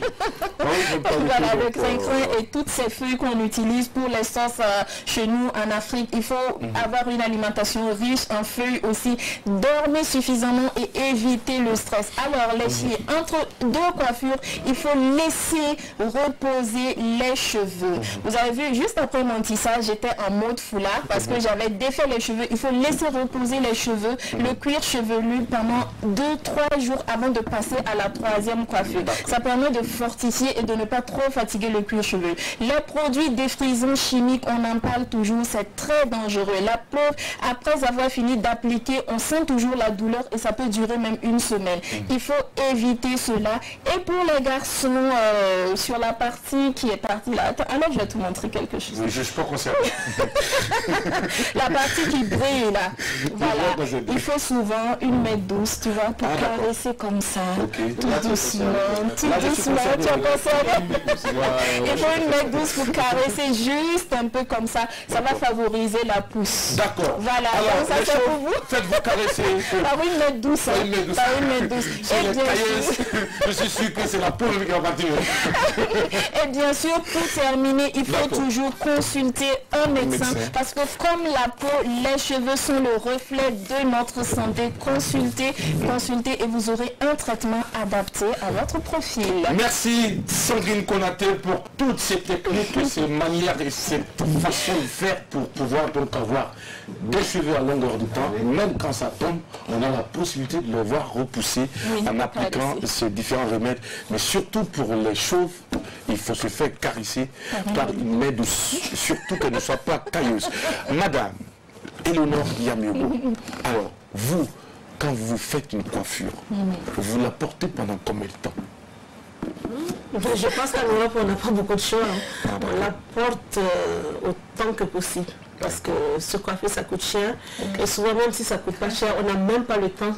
Voilà, le crin-crin et toutes ces feuilles qu'on utilise pour les sauces chez nous en Afrique. Il faut avoir une alimentation riche en feuilles aussi. Dormir suffisamment et éviter le stress. Alors les filles, entre deux coiffures, il faut laisser reposer les cheveux. Vous avez vu, juste après mon tissage, j'étais en mode foulard parce que j'avais défait les cheveux. Il faut laisser reposer les cheveux, le cuir chevelu pendant 2-3 jours avant de passer à la troisième coiffure. Ça permet de fortifier et de ne pas trop fatiguer le cuir chevelu. Les produits défrisants chimiques, on en parle toujours, c'est très dangereux. La preuve, après avoir fini d'appliquer, on sent toujours la douleur et ça peut durer même une semaine. Il faut éviter cela. Et pour les garçons, sur la partie qui est partie là, alors je vais te montrer quelque chose. Je ne suis pas concerné. La partie qui brille là, voilà. Il faut souvent une main douce, tu vois, pour caresser comme ça, tout doucement, tu es concerné. Il faut une main douce pour caresser juste un peu comme ça, ça va favoriser la pousse. D'accord. Voilà, alors, ça c'est pour vous. Faites-vous caresser. Par une main douce. Par une main douce. Et bien sûr, je suis sûr que c'est la poule qui va partir. Et bien sûr, pour terminer, il faut toujours consulter un médecin parce que comme la peau, les cheveux sont le reflet de notre santé. Consultez et vous aurez un traitement adapté à votre profil. Merci Sandrine Konaté pour toutes ces techniques et ces manières et cette façon de faire pour pouvoir donc avoir des cheveux à longueur de temps. Même quand ça tombe, on a la possibilité de les voir repousser en appliquant ces différents remèdes. Mais surtout pour les chauves, il faut se faire caresser par une main douce, surtout qu'elle ne soit pas cailleuse. Madame Éléonore Yamiogo, alors vous, quand vous faites une coiffure, vous la portez pendant combien de temps? Je pense qu'en Europe, on n'a pas beaucoup de choix. On la porte autant que possible. Parce que se coiffer, ça coûte cher. Et souvent, même si ça ne coûte pas cher, on n'a même pas le temps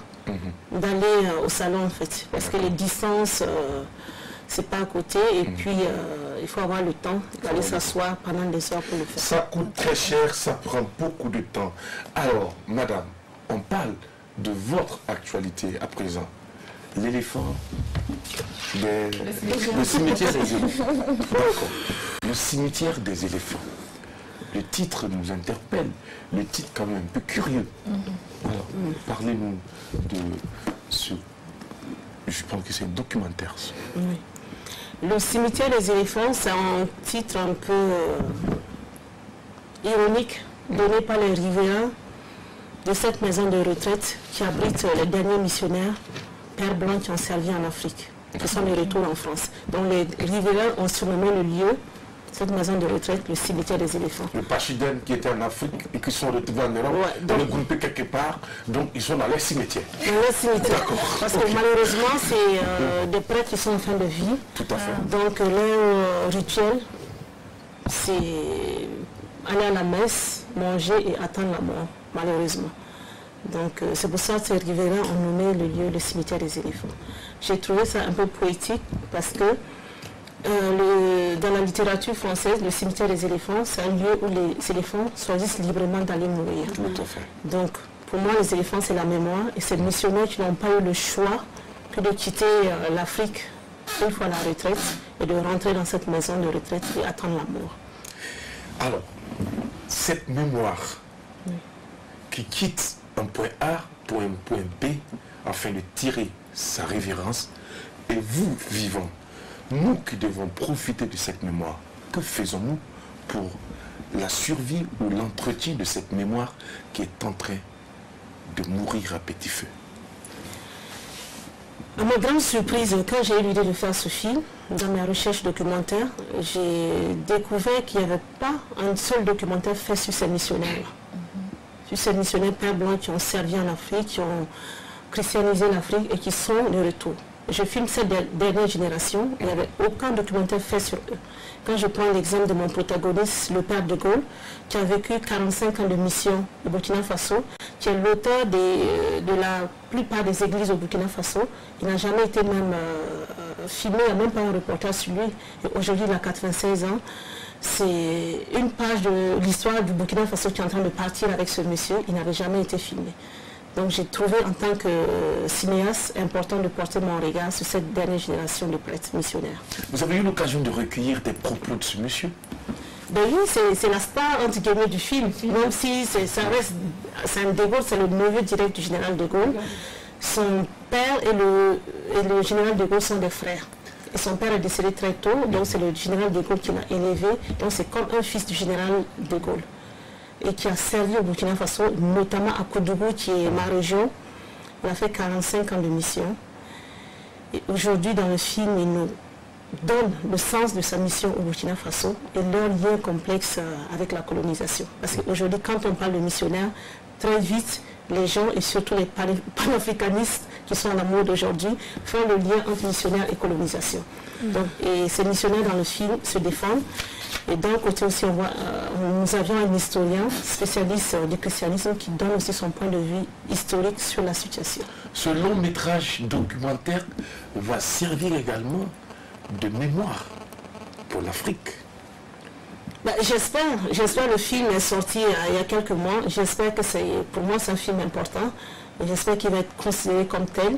d'aller au salon, en fait. Parce que les distances, c'est pas à côté. Et puis, il faut avoir le temps d'aller s'asseoir pendant des heures pour le faire. Ça coûte très cher, ça prend beaucoup de temps. Alors, madame, on parle de votre actualité à présent. L'éléphant, le cimetière des éléphants. D'accord. Le cimetière des éléphants. Le titre nous interpelle. Le titre quand même un peu curieux. Alors, parlez-nous de ce... Je pense que c'est un documentaire. Oui. Le cimetière des éléphants, c'est un titre un peu ironique donné par les riverains de cette maison de retraite qui abrite les derniers missionnaires pères blancs qui ont servi en Afrique, qui sont de retour en France. Donc les riverains ont surnommé le lieu, cette maison de retraite, le cimetière des éléphants. Les Pachidènes qui étaient en Afrique et qui sont retrouvés en Europe, donc regroupés quelque part, donc ils sont dans les cimetières. Dans les cimetières, parce que malheureusement, c'est des prêtres qui sont en fin de vie. Tout à fait. Donc leur rituel, c'est aller à la messe, manger et attendre la mort, malheureusement. Donc c'est pour ça que ces riverains ont nommé le lieu le cimetière des éléphants. J'ai trouvé ça un peu poétique parce que dans la littérature française, le cimetière des éléphants, c'est un lieu où les éléphants choisissent librement d'aller mourir. Tout à fait. Donc pour moi, les éléphants, c'est la mémoire et ces missionnaires qui n'ont pas eu le choix que de quitter l'Afrique une fois à la retraite et de rentrer dans cette maison de retraite et attendre la mort. Alors, cette mémoire qui quitte un point A pour un point B afin de tirer sa révérence et vous, vivants, nous qui devons profiter de cette mémoire, que faisons-nous pour la survie ou l'entretien de cette mémoire qui est en train de mourir à petit feu? À ma grande surprise, quand j'ai eu l'idée de faire ce film, dans mes recherches documentaires, j'ai découvert qu'il n'y avait pas un seul documentaire fait sur ces missionnaires. Sur ces missionnaires pères blancs qui ont servi en Afrique, qui ont christianisé l'Afrique et qui sont de retour. Je filme cette dernière génération, il n'y avait aucun documentaire fait sur eux. Quand je prends l'exemple de mon protagoniste, le père de Gaulle, qui a vécu 45 ans de mission au Burkina Faso, qui est l'auteur de la plupart des églises au Burkina Faso, il n'a jamais été même filmé, il n'y a même pas un reportage sur lui. Aujourd'hui, il a 96 ans. C'est une page de l'histoire du Burkina Faso qui est en train de partir avec ce monsieur, il n'avait jamais été filmé. Donc j'ai trouvé en tant que cinéaste important de porter mon regard sur cette dernière génération de prêtres missionnaires. Vous avez eu l'occasion de recueillir des propos de ce monsieur? Ben oui, c'est la star entre guillemets du film, même si ça reste, c'est un de Gaulle, c'est le neveu direct du général de Gaulle. Son père et le général de Gaulle sont des frères. Et son père est décédé très tôt, donc c'est le général de Gaulle qui l'a élevé, donc c'est comme un fils du général de Gaulle. Et qui a servi au Burkina Faso, notamment à Koudougou, qui est ma région. Il a fait 45 ans de mission. Et aujourd'hui, dans le film, il nous donne le sens de sa mission au Burkina Faso et leur lien complexe avec la colonisation. Parce qu'aujourd'hui, quand on parle de missionnaires, très vite, les gens, et surtout les panafricanistes qui sont à la mode aujourd'hui, font le lien entre missionnaires et colonisation. Donc, et ces missionnaires dans le film se défendent. Et d'un côté aussi, nous avions un historien spécialiste du christianisme qui donne aussi son point de vue historique sur la situation. Ce long métrage documentaire va servir également de mémoire pour l'Afrique. Ben, j'espère, le film est sorti il y a quelques mois, j'espère que pour moi c'est un film important, et j'espère qu'il va être considéré comme tel.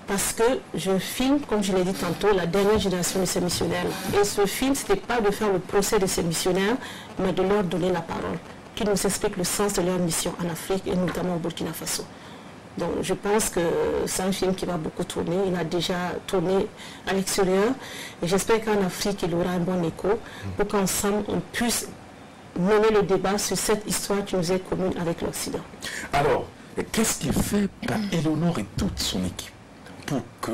Parce que je filme, comme je l'ai dit tantôt, la dernière génération de ces missionnaires. Et ce film, ce n'était pas de faire le procès de ces missionnaires, mais de leur donner la parole, qui nous explique le sens de leur mission en Afrique et notamment au Burkina Faso. Donc je pense que c'est un film qui va beaucoup tourner. Il a déjà tourné à l'extérieur. Et j'espère qu'en Afrique, il aura un bon écho pour qu'ensemble, on puisse mener le débat sur cette histoire qui nous est commune avec l'Occident. Alors, qu'est-ce qui fait par Eleonore et toute son équipe pour que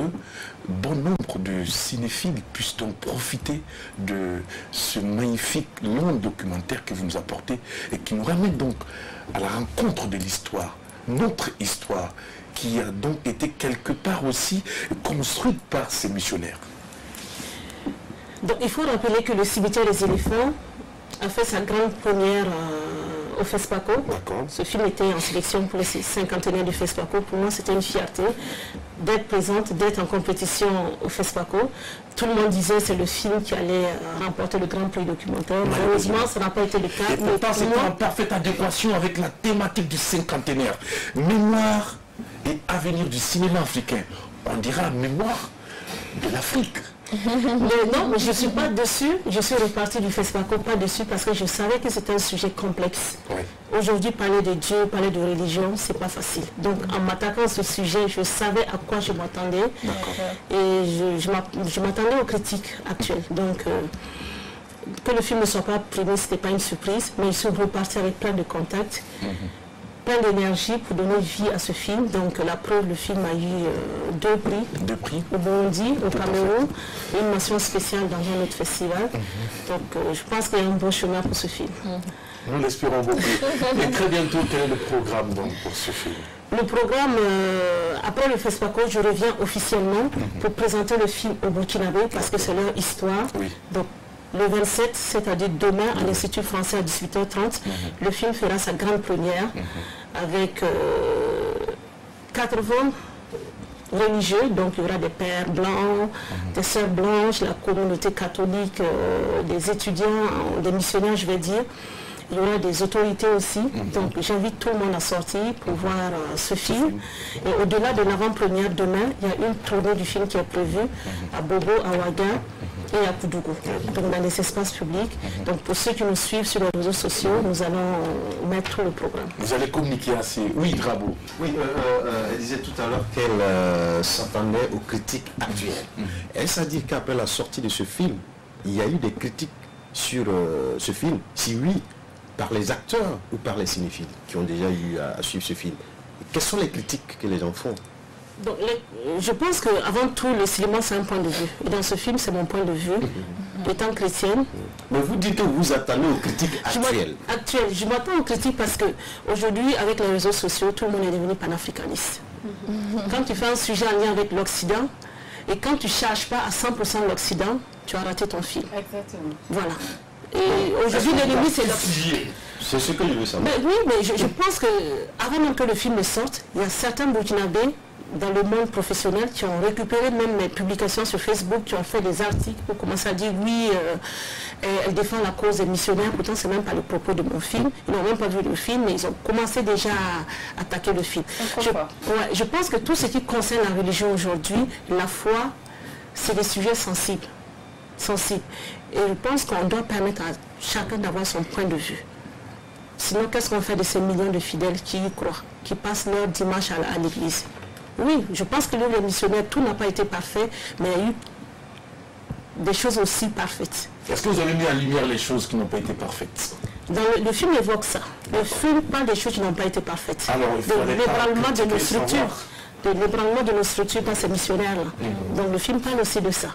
bon nombre de cinéphiles puissent donc profiter de ce magnifique long documentaire que vous nous apportez et qui nous ramène donc à la rencontre de l'histoire, notre histoire, qui a donc été quelque part aussi construite par ces missionnaires. Donc il faut rappeler que le cimetière des éléphants a fait sa grande première au FESPACO. Ce film était en sélection pour le 50e du FESPACO. Pour moi, c'était une fierté d'être présente, d'être en compétition au FESPACO. Tout le monde disait que c'est le film qui allait remporter le grand prix documentaire. Malheureusement, ça n'a pas été le cas. Et pourtant, c'était en parfaite adéquation avec la thématique du cinquantenaire. Mémoire et avenir du cinéma africain. On dira mémoire de l'Afrique. Non, mais je ne suis pas dessus. Je suis repartie du FESPACO, pas dessus, parce que je savais que c'était un sujet complexe. Oui. Aujourd'hui, parler de Dieu, parler de religion, c'est pas facile. Donc, en m'attaquant à ce sujet, je savais à quoi je m'attendais. Et je m'attendais aux critiques actuelles. Donc, que le film ne soit pas primé, ce n'était pas une surprise, mais je suis repartie avec plein de contacts. Plein d'énergie pour donner vie à ce film. Donc la preuve, le film a eu 2 prix. 2 prix. Au Burundi, au Cameroun, et une mention spéciale dans un autre festival. Donc je pense qu'il y a un bon chemin pour ce film. Nous l'espérons beaucoup. Et très bientôt, quel est le programme donc, pour ce film? Le programme, après le FESPACO, je reviens officiellement pour présenter le film au Burkinabé parce que c'est leur histoire. Oui. Donc, le 27, c'est-à-dire demain, à l'Institut français à 18h30, le film fera sa grande première avec 80 religieux, donc il y aura des pères blancs, des sœurs blanches, la communauté catholique, des étudiants, des missionnaires, je vais dire. Il y aura des autorités aussi, donc j'invite tout le monde à sortir pour voir ce film. Et au-delà de l'avant-première, demain, il y a une tournée du film qui est prévue à Bobo, à Ouaga et Yakudougou, donc dans les espaces publics. Donc pour ceux qui nous suivent sur les réseaux sociaux, nous allons mettre le programme. Vous allez communiquer assez. Oui, Drabo. Oui, elle disait tout à l'heure qu'elle s'attendait aux critiques actuelles. Est-ce à dire qu'après la sortie de ce film, il y a eu des critiques sur ce film? Si oui, par les acteurs ou par les cinéphiles qui ont déjà eu à suivre ce film? Et quelles sont les critiques que les gens font? Donc, je pense qu'avant tout, le cinéma, c'est un point de vue. Et dans ce film, c'est mon point de vue, étant chrétienne. Mais vous dites que vous attendez aux critiques actuelles. Je m'attends aux critiques parce qu'aujourd'hui, avec les réseaux sociaux, tout le monde est devenu panafricaniste. Quand tu fais un sujet en lien avec l'Occident, et quand tu ne cherches pas à 100% l'Occident, tu as raté ton film. Exactement. Voilà. Et aujourd'hui, l'ennemi, c'est C'est ce que je veux savoir. Oui, mais je pense qu'avant même que le film sorte, il y a certains Burkinabés dans le monde professionnel qui ont récupéré même mes publications sur Facebook, qui ont fait des articles pour commencer à dire oui, elle défend la cause des missionnaires, pourtant c'est même pas le propos de mon film, ils n'ont même pas vu le film, mais ils ont commencé déjà à attaquer le film. Je pense que tout ce qui concerne la religion aujourd'hui, la foi, c'est des sujets sensibles. Et je pense qu'on doit permettre à chacun d'avoir son point de vue. Sinon, qu'est-ce qu'on fait de ces millions de fidèles qui y croient, qui passent leur dimanche à l'église? Oui, je pense que les missionnaires, tout n'a pas été parfait, mais il y a eu des choses aussi parfaites. Est-ce que vous avez mis en lumière les choses qui n'ont pas été parfaites? Le film évoque ça. Le film parle des choses qui n'ont pas été parfaites. Alors, il faut l'ébranlement de nos structures. De l'ébranlement de nos structures par ces missionnaires-là. Donc le film parle aussi de ça.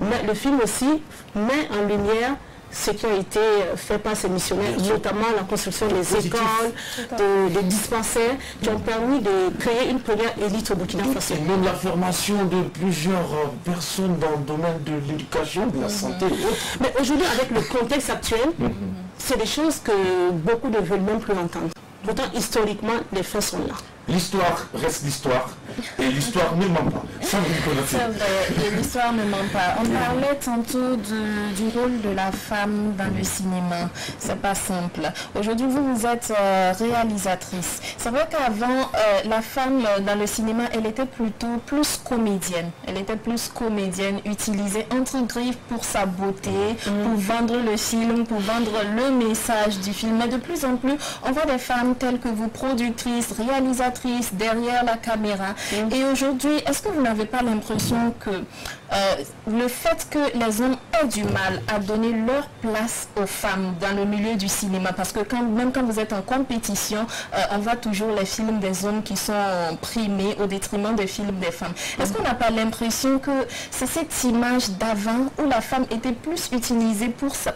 Mais le film aussi met en lumière ce qui a été fait par ces missionnaires, notamment la construction des écoles, des dispensaires, qui ont permis de créer une première élite au Burkina Faso. Et même la formation de plusieurs personnes dans le domaine de l'éducation, de la santé. Mais aujourd'hui, avec le contexte actuel, c'est des choses que beaucoup ne veulent même plus entendre. Pourtant, historiquement, les faits sont là. L'histoire reste l'histoire et l'histoire ne ment pas. Ça, vous le connaissez. C'est vrai, et l'histoire ne ment pas. On parlait tantôt du rôle de la femme dans le cinéma. C'est pas simple. Aujourd'hui, vous êtes réalisatrice. C'est vrai qu'avant, la femme dans le cinéma, elle était plutôt plus comédienne. Elle était plus comédienne, utilisée entre griffes pour sa beauté, pour vendre le film, pour vendre le message du film. Mais de plus en plus, on voit des femmes telles que vous, productrices, réalisatrices, derrière la caméra. Et aujourd'hui, est-ce que vous n'avez pas l'impression que le fait que les hommes aient du mal à donner leur place aux femmes dans le milieu du cinéma, parce que même quand vous êtes en compétition, on voit toujours les films des hommes qui sont primés au détriment des films des femmes. Est-ce qu'on n'a pas l'impression que c'est cette image d'avant où la femme était plus utilisée pour sa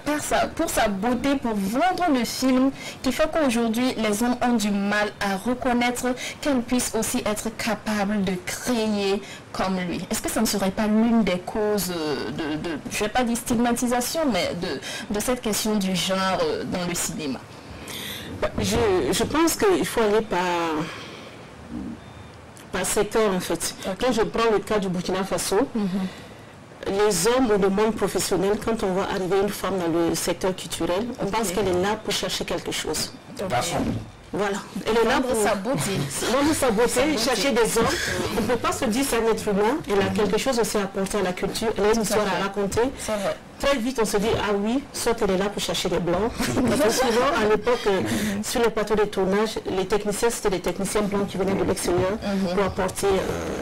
beauté, pour vendre le film, qui fait qu'aujourd'hui les hommes ont du mal à reconnaître qu'elle puisse aussi être capable de créer comme lui? Est-ce que ça ne serait pas l'une des causes je ne vais pas dire stigmatisation, mais de cette question du genre dans le cinéma? Je pense qu'il faut aller par secteur en fait. Quand je prends le cas du Burkina Faso, les hommes ou le monde professionnel, quand on voit arriver une femme dans le secteur culturel, on pense qu'elle est là pour chercher quelque chose. Voilà. Elle est là pour sa beauté, chercher des hommes. On ne peut pas se dire c'est un être humain. Elle a quelque chose aussi à apporter à la culture. Elle a une histoire à raconter. Très vite, on se dit, ah oui, soit elle est là pour chercher des blancs. Parce que souvent, à l'époque, sur les plateaux de tournage, les techniciens, c'était des techniciens blancs qui venaient de l'extérieur pour apporter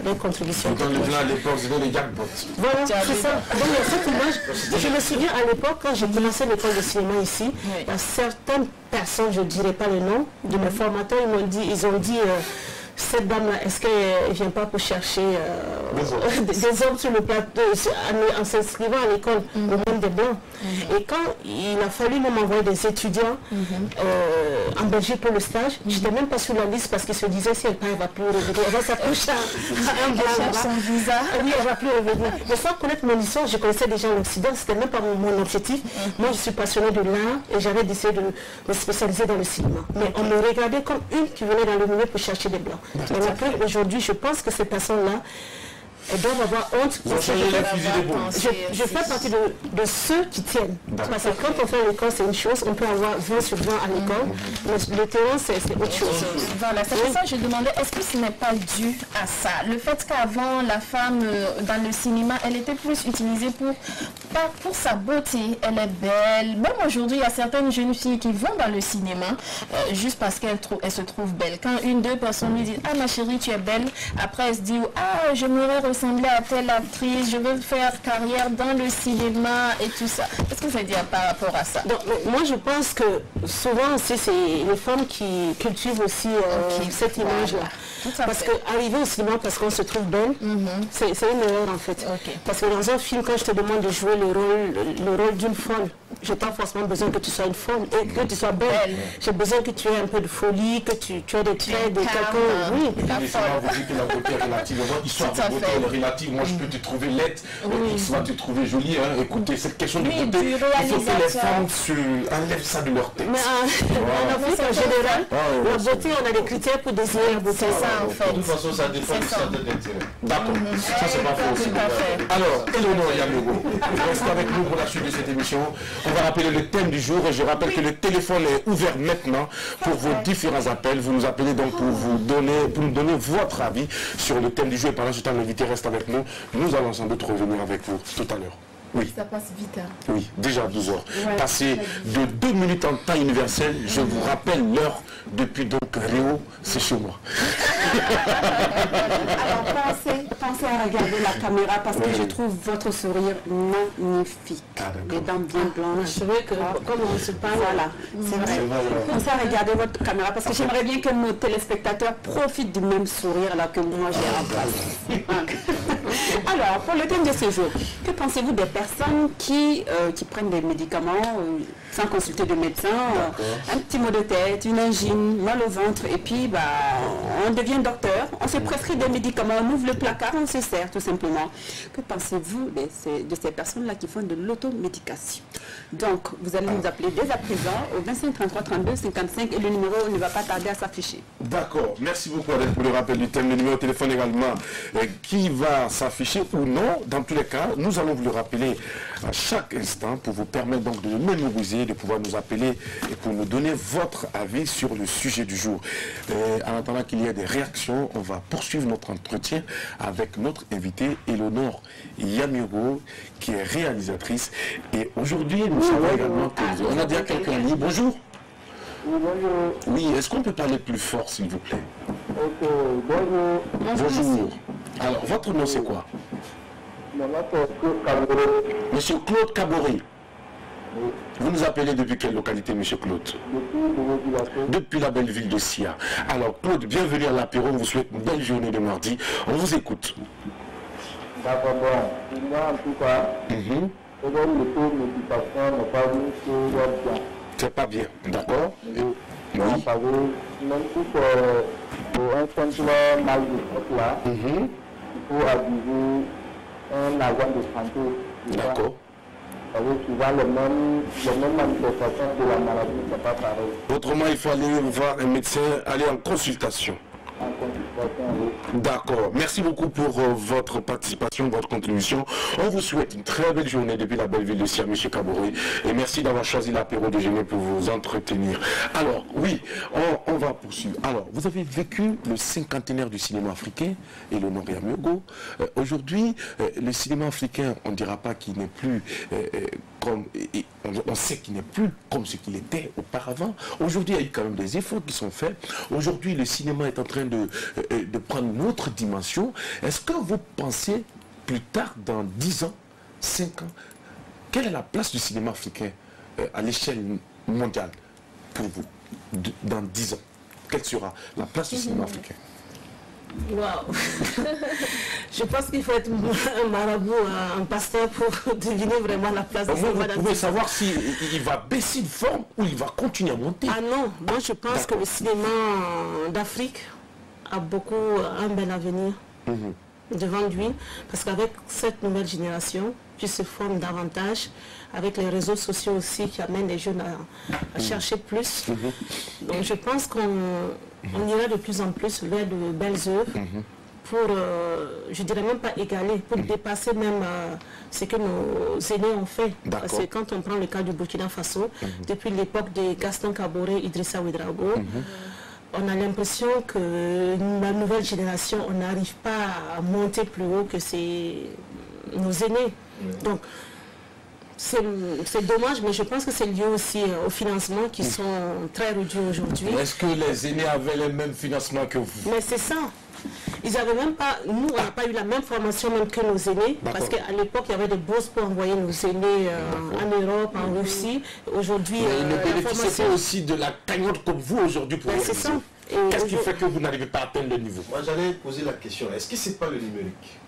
des contributions. Dans les blancs à l'époque, c'était les jackpots. Voilà, c'est ça. Donc, il y a cette image. Je me souviens à l'époque, quand j'ai commencé l'école de cinéma ici, il y a certaines personnes, je ne dirais pas le nom, de mes formateurs, ils ont dit cette dame-là, est-ce qu'elle ne vient pas pour chercher des hommes sur le plateau, en s'inscrivant à l'école, au monde des Blancs. Et quand il a fallu m'envoyer des étudiants en Belgique pour le stage, je n'étais même pas sur la liste parce qu'ils se disaient si elle part, elle ne va plus revenir. Elle va s'accrocher à un blanc. Son visa. Oui, elle ne va plus revenir. Mais sans connaître mon histoire, je connaissais déjà l'Occident, ce n'était même pas mon objectif. Moi, je suis passionnée de l'art et j'avais décidé de me spécialiser dans le cinéma. Mais on me regardait comme une qui venait dans le milieu pour chercher des Blancs. Mais après, aujourd'hui, je pense que ces personnes-là, elles doivent avoir honte. Vous changez les fusils d'épaule. Je fais partie de ceux qui tiennent. Parce que quand on fait à l'école, c'est une chose, on peut avoir 20 sur 20 à l'école, mais le terrain, c'est autre chose. Voilà, c'est pour ça que je demandais, est-ce que ce n'est pas dû à ça? Le fait qu'avant, la femme, dans le cinéma, elle était plus utilisée pas pour sa beauté, elle est belle. Même aujourd'hui, il y a certaines jeunes filles qui vont dans le cinéma juste parce qu'elles se trouvent belles. Quand deux personnes lui disent, ah ma chérie, tu es belle, après elle se dit, ah j'aimerais ressembler à telle actrice, je veux faire carrière dans le cinéma et tout ça. Qu'est-ce que ça veut dire par rapport à ça? Donc, moi je pense que souvent aussi c'est les femmes qui cultivent aussi cette image-là. Parce qu'arriver au cinéma parce qu'on se trouve belle, c'est une erreur en fait. Parce que dans un film, quand je te demande de jouer le rôle d'une folle, je n'ai pas forcément besoin que tu sois une folle et que tu sois belle. J'ai besoin que tu aies un peu de folie, que tu aies des traits de quelqu'un. Oui, vous dites que la beauté est relative. Histoire de beauté est relative. Moi, je peux te trouver laide, soit te trouver jolie. Écoutez, cette question de beauté, il faut que les femmes enlèvent ça de leur tête. Mais en Afrique, en général, la beauté, on a des critères pour désigner la beauté. C'est ça, en fait. De toute façon, ça dépend du centre d'intérêt. D'accord, ça c'est pas faux aussi. Alors, Eleonore Yamigo, restez avec nous pour la suite de cette émission. On va rappeler le thème du jour et je rappelle que le téléphone est ouvert maintenant pour vos différents appels. Vous nous appelez donc pour nous donner votre avis sur le thème du jour et pendant ce temps l'invité reste avec nous. Nous allons sans doute revenir avec vous tout à l'heure. Oui. Ça passe vite. Hein. Oui, déjà 12 heures. Ouais. Passé de 2 minutes en temps universel, je vous rappelle l'heure depuis donc Rio, c'est chez moi. Alors pensez à regarder la caméra parce que je trouve votre sourire magnifique. Les dents bien blanches. C'est vrai que comme on se parle, voilà, c'est vrai. Pensez à regarder votre caméra parce que j'aimerais bien que nos téléspectateurs profitent du même sourire là que moi j'ai en place. Alors, pour le thème de ce jour, que pensez-vous des personnes qui prennent des médicaments sans consulter de médecin, un petit mot de tête, une angine, mal au ventre, et puis on devient docteur, on se prescrit des médicaments, on ouvre le placard, on se sert tout simplement. Que pensez-vous de ces personnes-là qui font de l'automédication? Donc, vous allez nous appeler dès à présent au 25 33 32 55 et le numéro ne va pas tarder à s'afficher. D'accord, merci beaucoup Adèle pour le rappel du thème, le numéro de téléphone également qui va s'afficher ou non. Dans tous les cas, nous allons vous le rappeler à chaque instant pour vous permettre donc de mémoriser, de pouvoir nous appeler et pour nous donner votre avis sur le sujet du jour. En attendant qu'il y ait des réactions, on va poursuivre notre entretien avec notre invitée Eleonore Yamigo qui est réalisatrice. Et aujourd'hui, nous savons également qu'on a déjà quelqu'un en ligne. Bonjour. Oui, est-ce qu'on peut parler plus fort s'il vous plaît? Ok, bonjour. Bonjour. Alors, votre nom c'est quoi? Mon nom c'est Claude Caboret. Monsieur Claude Caboret. Oui. Vous nous appelez depuis quelle localité, monsieur Claude? Depuis la belle ville de Sia. Alors, Claude, bienvenue à l'apéro. On vous souhaite une belle journée de mardi. On vous écoute. D'accord, bon. Moi, en tout cas, l'automédication n'est pas bien. C'est pas bien, d'accord? Oui. Même pour un simple mal de tête là, il faut aviser un agent de santé. D'accord. Souvent les mêmes manifestations de la maladie, c'est pas pareil. Autrement, il faut aller voir un médecin, aller en consultation. D'accord. Merci beaucoup pour votre participation, votre contribution. On vous souhaite une très belle journée depuis la belle ville de Sia, M. Caboret. Et merci d'avoir choisi l'apéro de Géné pour vous entretenir. Alors, oui, on va poursuivre. Alors, vous avez vécu le 50aire du cinéma africain, Eleonore Yamigo. Aujourd'hui, le cinéma africain, on ne dira pas qu'il n'est plus comme... On sait qu'il n'est plus comme ce qu'il était auparavant. Aujourd'hui, il y a eu quand même des efforts qui sont faits. Aujourd'hui, le cinéma est en train de prendre une autre dimension. Est-ce que vous pensez plus tard, dans 10 ans, 5 ans, quelle est la place du cinéma africain à l'échelle mondiale pour vous, dans 10 ans? Quelle sera la place du cinéma africain? Waouh. Je pense qu'il faut être un marabout, un pasteur pour deviner vraiment la place de cinéma. Vous pouvez savoir s'il va baisser de forme ou il va continuer à monter. Ah non, moi je pense que le cinéma d'Afrique a un bel avenir devant lui, parce qu'avec cette nouvelle génération qui se forme davantage, avec les réseaux sociaux aussi qui amènent les jeunes à chercher plus. Donc je pense qu'on ira de plus en plus vers de belles œuvres pour, je dirais même pas égaler, pour dépasser même ce que nos aînés ont fait. Parce que quand on prend le cas du Burkina Faso, depuis l'époque de Gaston Kaboré, Idrissa Ouedraogo, on a l'impression que la nouvelle génération, on n'arrive pas à monter plus haut que nos aînés. Donc, c'est dommage, mais je pense que c'est lié aussi au financement qui sont très réduits aujourd'hui. Est-ce que les aînés avaient le même financement que vous? Mais c'est ça. Ils avaient même pas, nous on n'a pas eu la même formation même que nos aînés, parce qu'à l'époque il y avait des bourses pour envoyer nos aînés en Europe, en Russie. Aujourd'hui, ils ne bénéficient pas aussi de la cagnotte comme vous aujourd'hui pour c'est ça. Qu'est-ce qui fait que vous n'arrivez pas à atteindre le niveau? Moi j'allais poser la question, est-ce que c'est pas le numérique?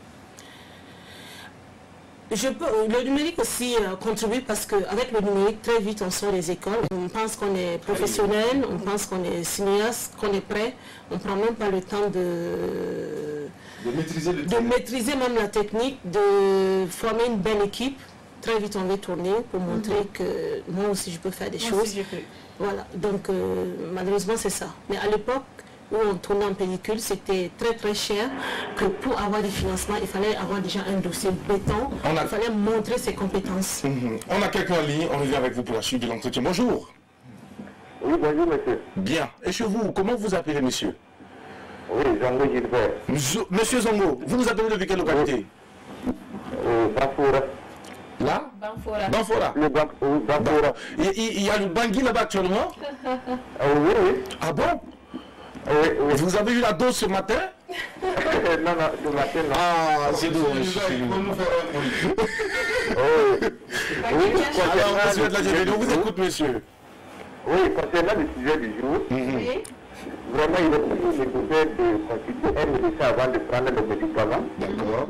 Le numérique aussi contribue parce qu'avec le numérique, très vite on sort des écoles, on pense qu'on est professionnel, on pense qu'on est cinéaste, qu'on est prêt, on ne prend même pas le temps de maîtriser même la technique, de former une belle équipe. Très vite on va tourner pour montrer que moi aussi je peux faire des choses. Voilà, donc malheureusement c'est ça. Mais à l'époque, où on tournait en pellicule, c'était très cher, que pour avoir des financements, il fallait avoir déjà un dossier béton, il fallait montrer ses compétences. On a quelqu'un en ligne, on revient avec vous pour la suite de l'entretien. Bonjour. Oui, bonjour monsieur. Bien. Et chez vous, comment vous appelez monsieur? Oui, Zango Gilbert. Monsieur Zango, vous nous appelez depuis quelle localité? Banfora. Là? Banfora. Le Banfora. Il y a le Bangui là-bas actuellement? Oui. Ah bon? Oui. Vous avez eu la dose ce matin? Non, ce matin, non. Ah, c'est dommage. Alors, monsieur de la Gévélio, on vous écoute, monsieur. Oui, concernant le sujet du jour, vraiment, il est toujours nécessaire de consulter un médecin avant de prendre le médicament. D'accord.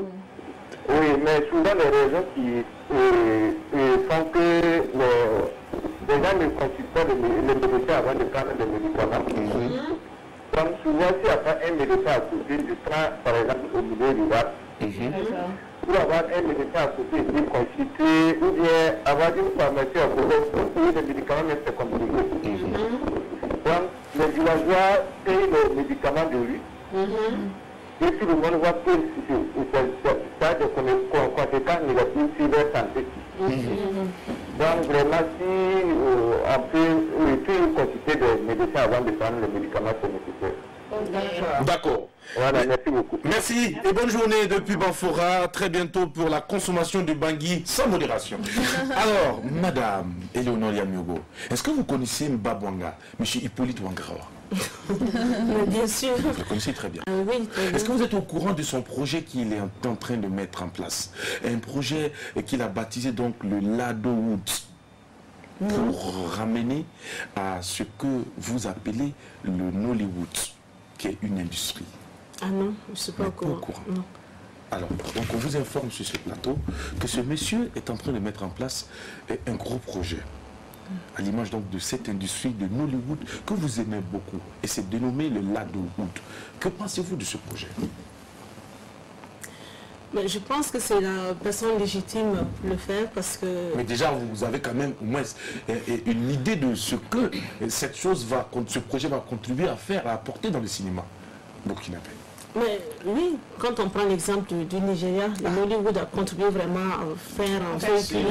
Oui, mais souvent les raisons qui font que les gens ne consultent pas le médecin avant de prendre le médicament. Donc souvent, s'il n'y a pas un médecin à côté, je prends par exemple au milieu du bar. Pour avoir un médecin à côté, il faut consulter ou bien avoir une pharmacie à côté pour payer les médicaments, mais c'est compliqué. Donc les villageois payent les médicaments de lui. Et tout le monde voit que ça a des conséquences négatives sur leur santé. Donc vraiment, si on peut consulter des médecins avant de prendre les médicaments, c'est nécessaire. D'accord. Voilà, merci beaucoup. Merci et bonne journée depuis Banfora. Très bientôt pour la consommation du Bangui sans modération. Alors, madame Eleonore Yamiogo, est-ce que vous connaissez Mbabwanga, monsieur Hippolyte Wangarawa? Bien sûr. Vous le connaissez très bien. Oui, est-ce que vous êtes au courant de son projet qu'il est en train de mettre en place? Un projet qu'il a baptisé donc le Lado Woods, pour ramener à ce que vous appelez le Nollywood, qui est une industrie. Ah non, je ne suis pas au courant. Non. Alors, donc on vous informe sur ce plateau que ce monsieur est en train de mettre en place un gros projet, à l'image donc de cette industrie de Nollywood que vous aimez beaucoup, et c'est dénommé le Lado Wood. Que pensez-vous de ce projet? Mais je pense que c'est la personne légitime pour le faire parce que... Mais déjà, vous avez quand même au moins une idée de ce que cette chose ce projet va contribuer à faire, à apporter dans le cinéma burkinabé. Mais oui, quand on prend l'exemple du Nigeria, le Nollywood a contribué vraiment à faire un véhicule.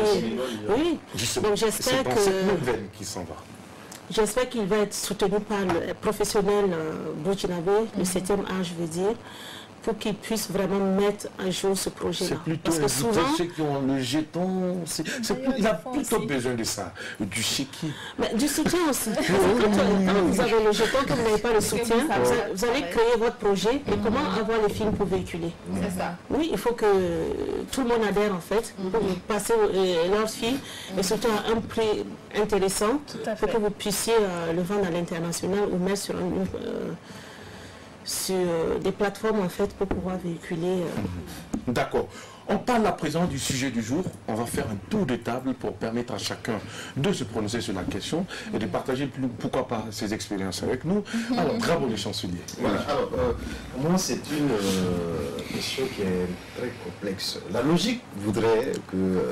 Oui, donc j'espère que... cette nouvelle qui s'en va. J'espère qu'il va être soutenu par le professionnel burkinabé, le 7e âge, je veux dire, pour qu'ils puissent vraiment mettre à jour ce projet-là. C'est plutôt ceux qui ont le jeton, il a plutôt besoin de ça, du chéquier. Mais du soutien aussi. Quand vous avez le jeton, que vous n'avez pas le soutien, vous allez créer votre projet et comment avoir les films pour véhiculer. C'est ça. Oui, il faut que tout le monde adhère en fait, pour passer leurs films et surtout à un prix intéressant pour que vous puissiez le vendre à l'international ou mettre sur des plateformes en fait pour pouvoir véhiculer. D'accord. On parle à présent du sujet du jour. On va faire un tour de table pour permettre à chacun de se prononcer sur la question et de partager, pourquoi pas, ses expériences avec nous. Alors, bravo les chanceliers. Voilà. Alors, moi, c'est une question qui est très complexe. La logique voudrait que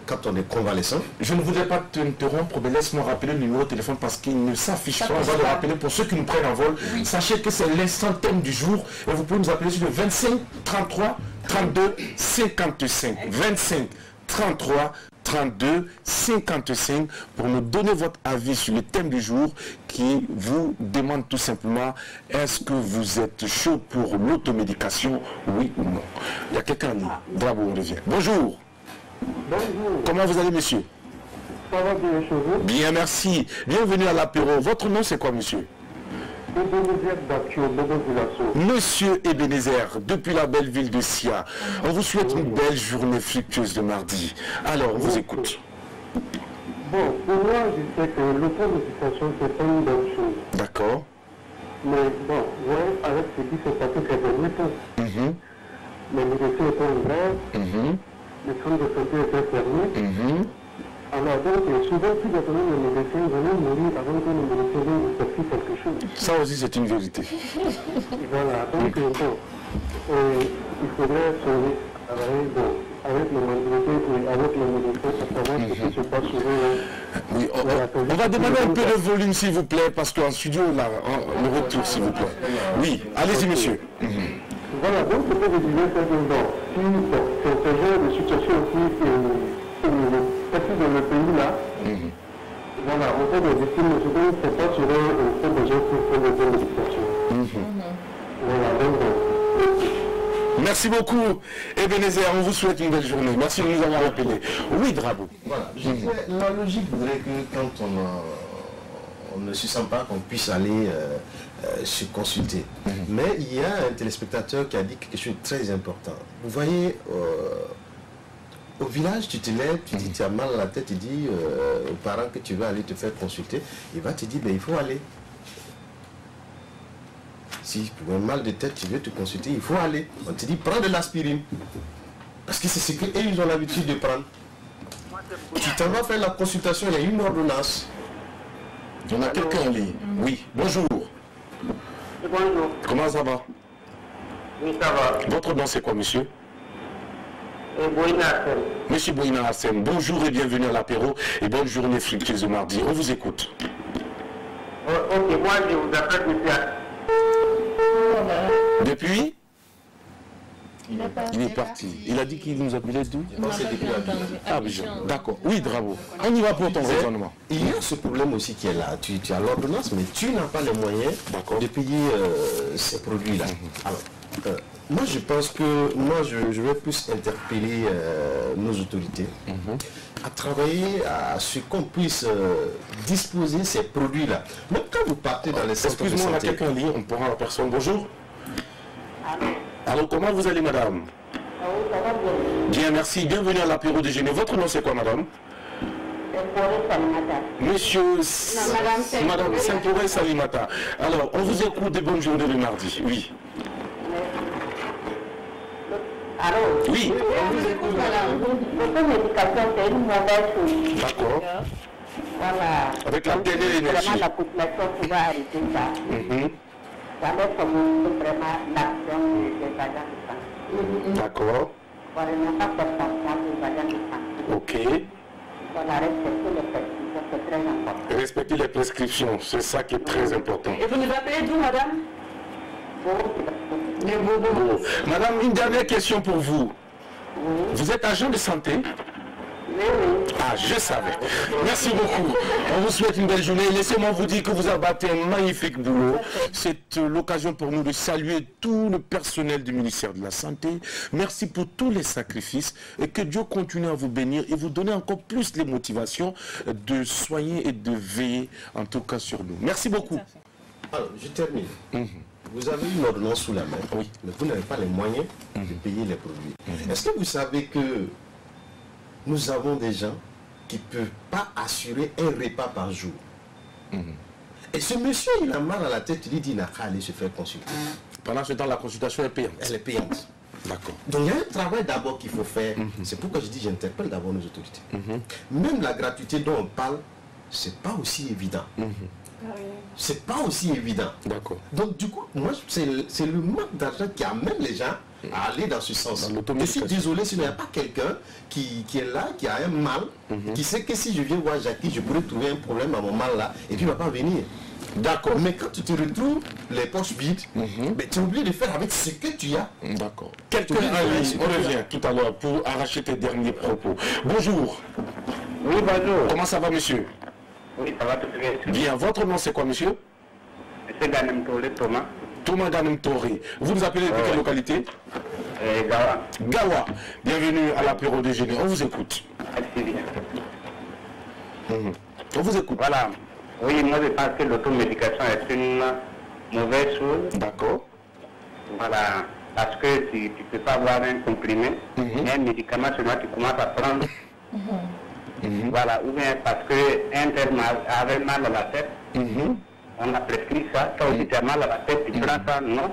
quand on est convalescent... Je ne voudrais pas t'interrompre, mais laisse-moi rappeler le numéro de téléphone parce qu'il ne s'affiche pas. On va le rappeler pour ceux qui nous prennent en vol. Oui. Sachez que c'est l'instant thème du jour et vous pouvez nous appeler sur le 25 33 32 55 25 33 32 55 pour nous donner votre avis sur le thème du jour qui vous demande tout simplement est-ce que vous êtes chaud pour l'automédication, oui ou non. Il y a quelqu'un là. Bravo, on revient. Bonjour. Bonjour. Comment vous allez, monsieur? Ça va bien, chez vous? Bien, merci. Bienvenue à l'apéro. Votre nom, c'est quoi, monsieur? Monsieur Ebenezer, depuis la belle ville de Sia, on vous souhaite une belle journée fructueuse de mardi. Alors, on vous écoute. Bon, pour moi, je sais que l'automédication, c'est pas une bonne chose. D'accord. Mais bon, ouais, avec ce qui s'est passé ces derniers temps, les médecins étaient ouverts, les centres de santé étaient fermés. Alors donc, souvent, plus d'attendre les médecins vont mourir avant que les médecins viennent sortir quelque chose. Ça aussi, c'est une vérité. Voilà, donc, bon, il faudrait travailler avec les mentalités et avec les médecins pour savoir ce qui se passe souvent. Oui, on va demander un peu de volume, s'il vous plaît, parce qu'en studio, là, le retour, s'il vous plaît. Oui, allez-y, monsieur. Voilà, donc, ce que je disais, c'est que si c'est ce genre de situation aussi dans le pays là, voilà, on fait des victimes, mais c'est pas sur des gens qui font des médicaments. Voilà, donc. Merci beaucoup, Ebenezer, on vous souhaite une belle journée. Merci de nous avoir appelé. Oui, Drabo. Voilà, la logique voudrait que quand on ne se sent pas qu'on puisse aller se consulter. Mais il y a un téléspectateur qui a dit quelque chose de très important. Vous voyez, au village, tu te lèves, tu dis tu as mal à la tête, tu dis aux parents que tu vas aller te faire consulter, il va te dire ben, il faut aller. Si pour un mal de tête tu veux te consulter, il faut aller. On te dit prends de l'aspirine. Parce que c'est ce qu'ils ont l'habitude de prendre. Tu t'en vas faire la consultation, il y a une ordonnance. On a quelqu'un en ligne. Oui, bonjour. Bonjour. Comment ça va? Oui, ça va. Votre nom c'est quoi, monsieur? Boina Hassem. Monsieur Boina Hassem, bonjour et bienvenue à l'apéro et bonne journée fructueuse de mardi. On vous écoute. Ok, moi je vous appelle depuis. Il est parti. Il a dit qu'il nous appelait d'où? Ah, d'accord. Oui, bravo. On y va pour ton raisonnement. Il y a ce problème aussi qui est là. Tu as l'ordonnance, mais tu n'as pas les moyens de payer ces produits-là. Alors, moi, je pense que je vais plus interpeller nos autorités à travailler à ce qu'on puisse disposer ces produits-là. Même quand vous partez dans les centres de santé... Excuse-moi, on a quelqu'un en ligne, on prend la personne. Bonjour. Alors, comment vous allez, madame? Bien, merci. Bienvenue à l'apéro déjeuner. Votre nom, c'est quoi, madame? Monsieur... Madame Saint-Auré Salimata. Alors, on vous écoute des bonnes journées le mardi. Oui. Oui. L'automédication, c'est une mauvaise chose. D'accord. Voilà. Avec la télé-énergie. Vraiment, la population qui va arrêter ça. Ça va commencer vraiment l'action des agents de santé. D'accord. Voilà, il n'y a pas de portation des agents de santé. Ok. Voilà, respecter les prescriptions, c'est très important. Respecter les prescriptions, c'est ça qui est très important. Et vous nous appelez d'où, madame? Bon. Madame, une dernière question pour vous. Vous êtes agent de santé? Ah, je savais. Merci beaucoup. On vous souhaite une belle journée. Laissez-moi vous dire que vous abattez un magnifique boulot. C'est l'occasion pour nous de saluer tout le personnel du ministère de la Santé. Merci pour tous les sacrifices et que Dieu continue à vous bénir et vous donner encore plus les motivations de soigner et de veiller en tout cas sur nous. Merci beaucoup. Alors, je termine. Vous avez une ordonnance sous la main, mais vous n'avez pas les moyens de payer les produits. Est-ce que vous savez que nous avons des gens qui ne peuvent pas assurer un repas par jour? Et ce monsieur, il a mal à la tête, il dit, il n'a qu'à aller se faire consulter. Pendant ce temps, la consultation est payante. Elle est payante. D'accord. Donc il y a un travail d'abord qu'il faut faire. C'est pourquoi je dis j'interpelle d'abord nos autorités. Même la gratuité dont on parle, c'est pas aussi évident. C'est pas aussi évident. D'accord. Donc du coup, moi, c'est le manque d'argent qui amène les gens à aller dans ce sens. Je suis désolé s'il n'y a pas quelqu'un qui est là, qui a un mal, qui sait que si je viens voir Jackie, je pourrais trouver un problème à mon mal là, et puis il ne va pas venir. D'accord. Mais quand tu te retrouves les poches vides, tu es obligé de faire avec ce que tu as. D'accord. Quelqu'un on revient tout à l'heure pour arracher tes derniers propos. Bonjour. Oui, bonjour. Comment ça va, monsieur? Oui, ça va tout bien. Bien. Votre nom, c'est quoi, monsieur? C'est Ganem Tolé, Thomas. Thomas Ganem Toré. Vous nous appelez depuis quelle localité? Gawa. Gawa. Bienvenue à l'apéro déjeuner. On vous écoute. Merci bien. On vous écoute. Voilà. Oui, moi je pense que l'automédication est une mauvaise chose. D'accord. Voilà. Parce que tu ne peux pas avoir un comprimé, un médicament seulement tu commences à prendre. Voilà. Ou bien parce qu'un tel avait mal à la tête, on a prescrit ça. Toi aussi tu as mal à la tête, tu prends ça, non?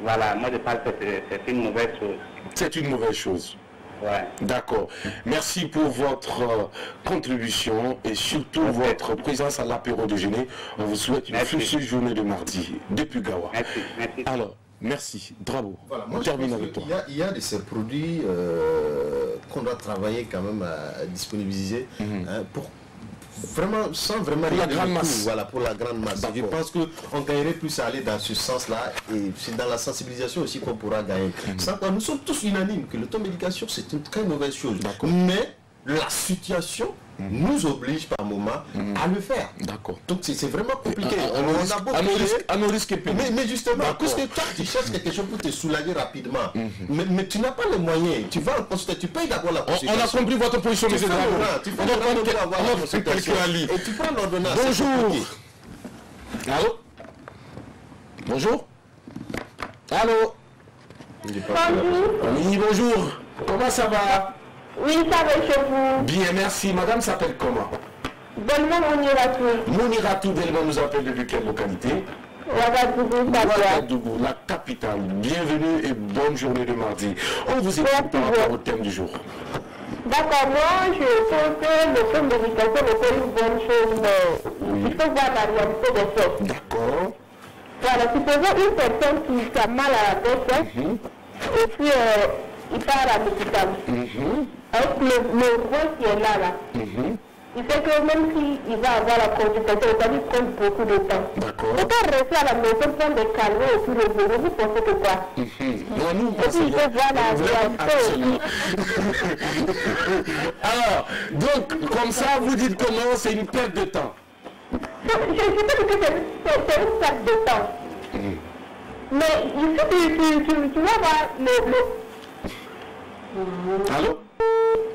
Voilà. Moi je pense que c'est une mauvaise chose. C'est une mauvaise chose. Ouais. D'accord. Merci pour votre contribution et surtout votre présence à l'apéro déjeuner. On vous souhaite une fructueuse journée de mardi depuis Gawa. Merci. Alors, merci. Bravo. Voilà, moi on termine avec toi. Il y a de ces produits qu'on doit travailler quand même à disponibiliser pour vraiment, sans vraiment pour la grande masse. Voilà, pour la grande masse. Je pense qu'on gagnerait plus à aller dans ce sens-là et c'est dans la sensibilisation aussi qu'on pourra gagner. Nous sommes tous unanimes que l'automédication c'est une très mauvaise chose. Mais la situation nous oblige par moment à le faire. D'accord. Donc c'est vraiment compliqué. À nos risques et périls. Mais justement, parce que toi tu cherches quelque chose pour te soulager rapidement, mais tu n'as pas les moyens. Tu vas en consultation, tu payes d'abord la consultation. On a compris votre position, monsieur Drago. On a pris quelqu'un à lire. Et tu prends l'ordonnance. Bonjour. Allô? Bonjour. Allô? Oui, bonjour. Comment ça va? Oui, ça va chez vous. Bien, merci. Madame s'appelle comment? Bonnement Mouniratou. Mouniratou Delma nous appelle depuis quelle localité? Ouagadougou, la capitale. Bienvenue et bonne journée de mardi. On vous écoute par rapport au thème du jour. D'accord, moi je pense que le thème de l'éducation est une bonne chose, mais il faut voir la réalité des choses. D'accord. Voilà, supposons une personne qui a mal à la tête, et puis il part à l'hôpital. Avec le roi qui est là. Il fait que même s'il va avoir la consultation, ça lui prend beaucoup de temps. D'accord. Il peut rester à la maison, prendre des calmants et puis revenir. Vous pensez que quoi? Nous, et puis il peut voir la réalité. Alors, donc, comme ça, vous dites que non, c'est une perte de temps. Je ne sais pas que c'est une perte de temps. Mais ici, tu vas voir Allô?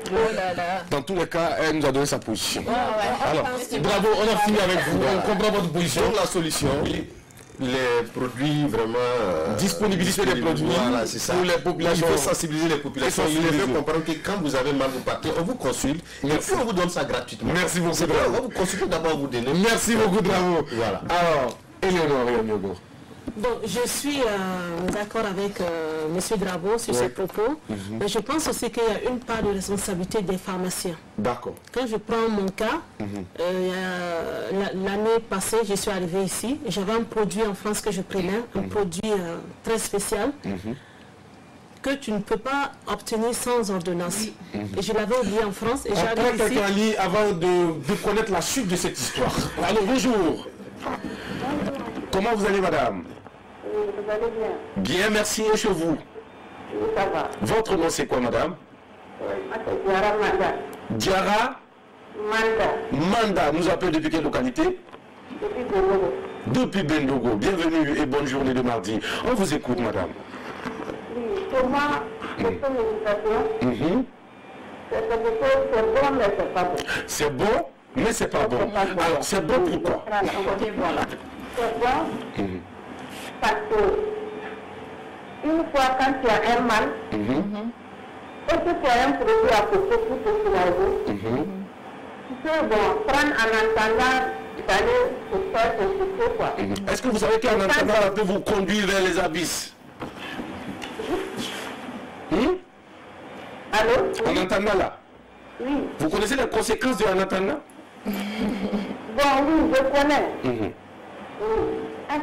Oh là là. Dans tous les cas, elle nous a donné sa position. Alors, ouais. Bravo, on a fini avec vous. On comprend votre position. Donc la solution, les produits vraiment... disponibilité des produits voilà, c'est ça. pour les populations. Il faut sensibiliser les populations. Il faut comprendre que quand vous avez mal, vous partez, on vous consulte et puis on vous donne ça gratuitement. Merci beaucoup. On va vous consulter d'abord, on vous donner. Merci beaucoup, bravo. Voilà. Alors, Eleonore. Donc, je suis d'accord avec M. Drago sur ses propos, mais je pense aussi qu'il y a une part de responsabilité des pharmaciens. D'accord. Quand je prends mon cas, l'année passée, je suis arrivée ici, j'avais un produit en France que je prenais, un produit très spécial, que tu ne peux pas obtenir sans ordonnance. Et je l'avais oublié en France et j'arrive ici. Quelqu'un lit avant de connaître la suite de cette histoire. Allô, bonjour. Comment vous allez, madame? Oui, vous allez bien. Bien, merci, et chez vous? Oui, ça va. Votre nom, c'est quoi, madame? Moi, c'est Diara Manda. Diara Manda. Nous appelle depuis quelle localité? Depuis Bendogo. Depuis Bendogo. Bienvenue et bonne journée de mardi. On vous écoute, madame. Oui, pour moi, l'automédication, c'est bon, mais c'est pas bon. C'est bon, mais c'est pas bon. Alors, c'est bon pourquoi? C'est bon parce que une fois quand tu as un mal, et que tu as un produit à côté pour te soulager, tu peux prendre en attendant d'aller te faire consulter quoi. Est-ce que vous savez qu'en attendant, ça peut vous conduire vers les abysses? Allô? Anatana là. Oui. Vous connaissez les conséquences de Anatana? Bon, oui, je connais. Oui. En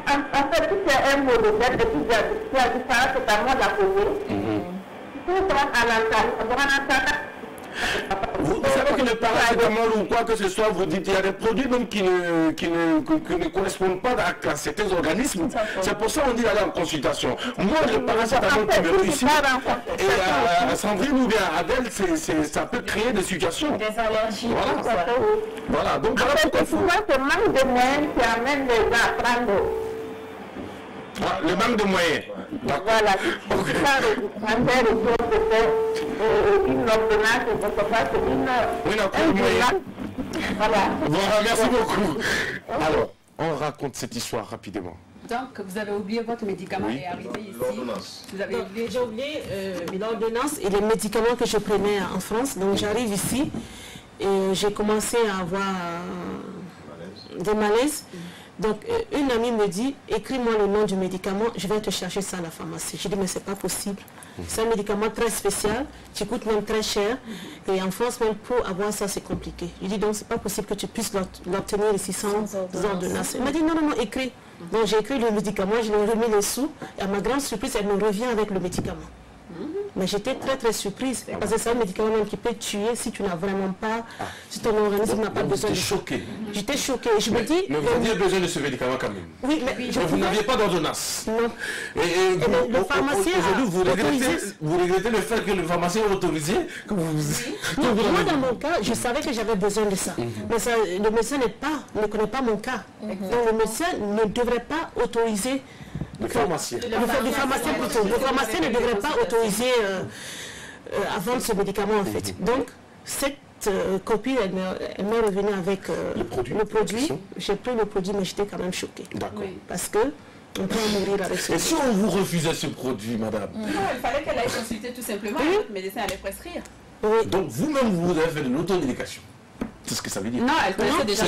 fait, si c'est un mot de tête, et puis tu as différent totalement de la cause. Vous savez que le paracétamol ou quoi que ce soit, vous dites qu'il y a des produits même qui ne correspondent pas à certains organismes. C'est pour ça qu'on dit d'aller en consultation. Moi, le paracétamol qui me réussit, et à Sandrine ou bien à Adèle, ça peut créer des situations. Des allergies. Voilà, donc voilà pourquoi il faut. Souvent, ce manque de moyens qui amène les gens à prendre. Ah, le manque de moyens. Voilà, une ordonnance, voilà. Voilà, merci beaucoup. Alors, on raconte cette histoire rapidement. Donc, vous avez oublié votre médicament et arrivé ici. Vous avez oublié. J'ai oublié l'ordonnance et les médicaments que je prenais en France. Donc, j'arrive ici et j'ai commencé à avoir des malaises. Donc, une amie me dit, écris-moi le nom du médicament, je vais te chercher ça à la pharmacie. Je dis, mais c'est pas possible. C'est un médicament très spécial, qui coûte même très cher. Et en France, même pour avoir ça, c'est compliqué. Je dis, donc, c'est pas possible que tu puisses l'obtenir ici sans ordonnance. Elle m'a dit, non, non, non, écris. Donc, j'ai écrit le médicament, je lui ai remis les sous. Et à ma grande surprise, elle me revient avec le médicament. Mais j'étais très très surprise, parce que c'est un médicament même qui peut tuer si tu n'as vraiment pas, si ton organisme n'a pas besoin de ça. Choquée. J'étais choquée. Je me dis... Mais vous aviez besoin de ce médicament quand même. Oui, mais vous n'aviez pas d'ordonnance. Non. Et le pharmacien aujourd'hui, vous regrettez le fait que le pharmacien ait autorisé que vous... Non, moi dans mon cas, je savais que j'avais besoin de ça. Mais ça, le médecin ne connaît pas mon cas. Donc le médecin ne devrait pas autoriser... Le pharmacien. Le pharmacien plutôt. Le pharmacien ne devrait pas autoriser à vendre ce médicament en fait. Donc, cette copine, elle m'est revenue avec le produit. J'ai pris le produit, mais j'étais quand même choquée. D'accord. Parce que on peut en mourir avec ce produit. Et si on vous refusait ce produit, madame? Non, il fallait qu'elle aille consulter tout simplement. Le médecin allait prescrire. Oui. Donc, vous-même, vous avez fait de l'automédication. C'est ce que ça veut dire. Non, elle connaissait déjà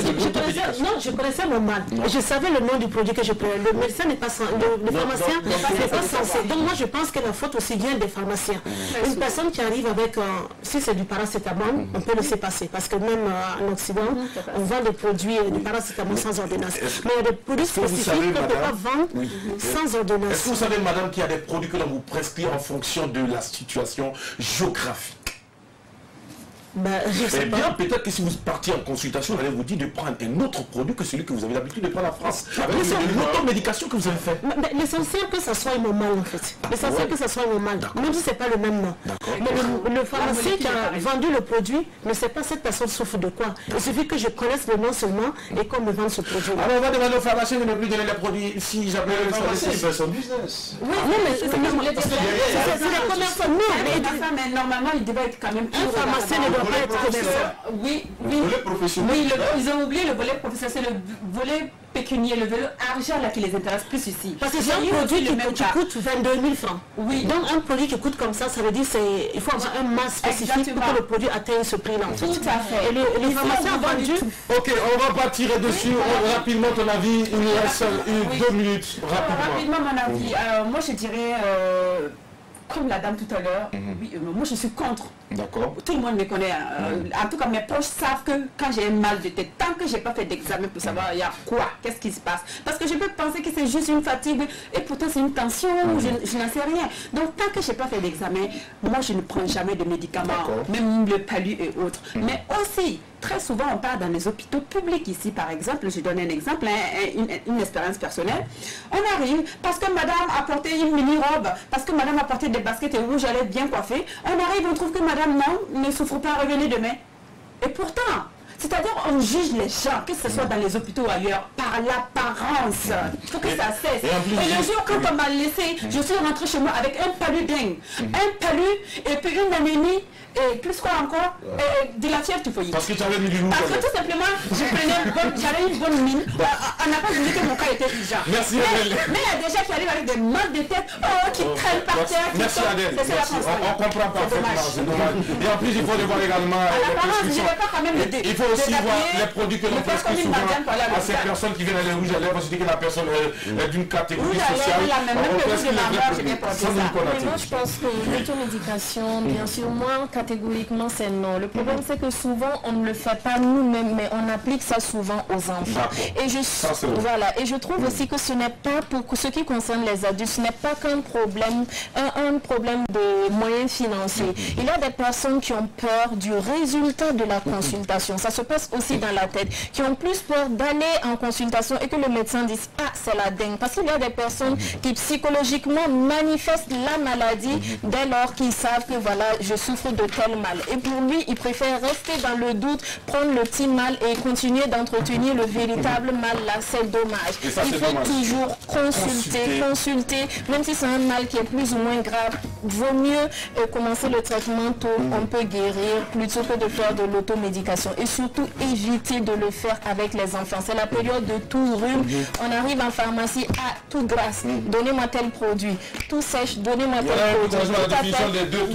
je connaissais mon mal. Je savais le nom du produit que je prenais. Le médecin n'est pas censé, le pharmacien n'est pas censé. Donc moi je pense que la faute aussi vient des pharmaciens. Une personne qui arrive avec, si c'est du paracétamol, on peut laisser passer. Parce que même en Occident, on vend des produits du paracétamol sans ordonnance. Mais il y a des produits spécifiques qu'on ne peut pas vendre sans ordonnance. Est-ce que vous savez, madame, qu'il y a des produits que l'on vous prescrit en fonction de la situation géographique? Eh bien, peut-être que si vous partiez en consultation, on allait vous dire de prendre un autre produit que celui que vous avez l'habitude de prendre en France. C'est une automédication que vous avez fait. L'essentiel que ça soit un moment en fait. L'essentiel que ça soit un moment. Même si ce n'est pas le même nom. Mais le pharmacien qui a vendu le produit ne sait pas cette personne souffre de quoi. Il suffit que je connaisse le nom seulement et qu'on me vende ce produit. Alors on va demander au pharmacien de ne plus donner les produits si jamais le pharmacien fait son business. Oui, mais c'est la commerçants. Mais normalement, il devait être quand même un pharmacien ne doit pas être commerçant. Oui. Oui, ils ont oublié le volet professionnel, c'est le volet pécunier, le volet argent là qui les intéresse plus ici. Parce que c'est un produit qui coûte 22 000 francs. Oui. Donc un produit qui coûte comme ça veut dire qu'il faut avoir un masse spécifique pour que le produit atteigne ce prix-là. Tout à fait. Et les pharmaciens ont vendu. Ok, on va pas tirer dessus. Rapidement ton avis, il nous reste 2 minutes. Rapidement mon avis. Moi je dirais... comme la dame tout à l'heure, moi je suis contre. D'accord. Tout le monde me connaît. En tout cas, mes proches savent que quand j'ai un mal de tête, tant que je n'ai pas fait d'examen pour savoir il y a quoi, qu'est-ce qui se passe. Parce que je peux penser que c'est juste une fatigue et pourtant c'est une tension, je n'en sais rien. Donc tant que je n'ai pas fait d'examen, moi je ne prends jamais de médicaments, même le palu et autres. Mais aussi, très souvent on part dans les hôpitaux publics ici par exemple, je donne un exemple, une expérience personnelle. On arrive parce que madame a porté une mini-robe, parce que madame a porté des baskets et rouges, elle est bien coiffée. On arrive, on trouve que madame non, ne souffre pas, revenez demain. Et pourtant, c'est-à-dire on juge les gens, que ce soit dans les hôpitaux ou ailleurs, par l'apparence. Il faut que ça cesse. Et le jour quand on m'a laissé, je suis rentrée chez moi avec un palu dingue. Un palu et puis une anémie. Et plus quoi encore, de la fièvre typhoïde. Parce que tu avais mis du loup. Parce que tout simplement, j'avais une bonne mine. On n'a pas dit que mon cas était urgent. Merci Adèle. Mais il y a des gens qui arrivent avec des mal de tête, qui traînent par terre. Merci Adèle. On comprend parfaitement, c'est dommage. Et en plus, il faut voir également les prescriptions. Il faut aussi voir les produits que l'on prescrit souvent à ces personnes qui viennent aller rouge à lèvres, c'est que la personne est d'une catégorie sociale. Moi, je pense que l'automédication, bien sûr, moi, catégoriquement, c'est non. Le problème, c'est que souvent, on ne le fait pas nous-mêmes, mais on applique ça souvent aux enfants. Et je trouve aussi que ce n'est pas, pour ce qui concerne les adultes, ce n'est pas qu'un problème, un problème de moyens financiers. Il y a des personnes qui ont peur du résultat de la consultation. Ça se passe aussi dans la tête, qui ont plus peur d'aller en consultation et que le médecin dise « Ah, c'est la dengue ». Parce qu'il y a des personnes qui psychologiquement manifestent la maladie dès lors qu'ils savent que voilà, je souffre de tel mal. Et pour lui, il préfère rester dans le doute, prendre le petit mal et continuer d'entretenir le véritable mal là. C'est dommage. Il faut toujours consulter, même si c'est un mal qui est plus ou moins grave. Vaut mieux commencer le traitement tôt, on peut guérir plutôt que de faire de l'automédication. Et surtout, éviter de le faire avec les enfants. C'est la période de tout rhume. On arrive en pharmacie, tout grasse, donnez-moi tel produit. Tout sèche, donnez-moi tel produit.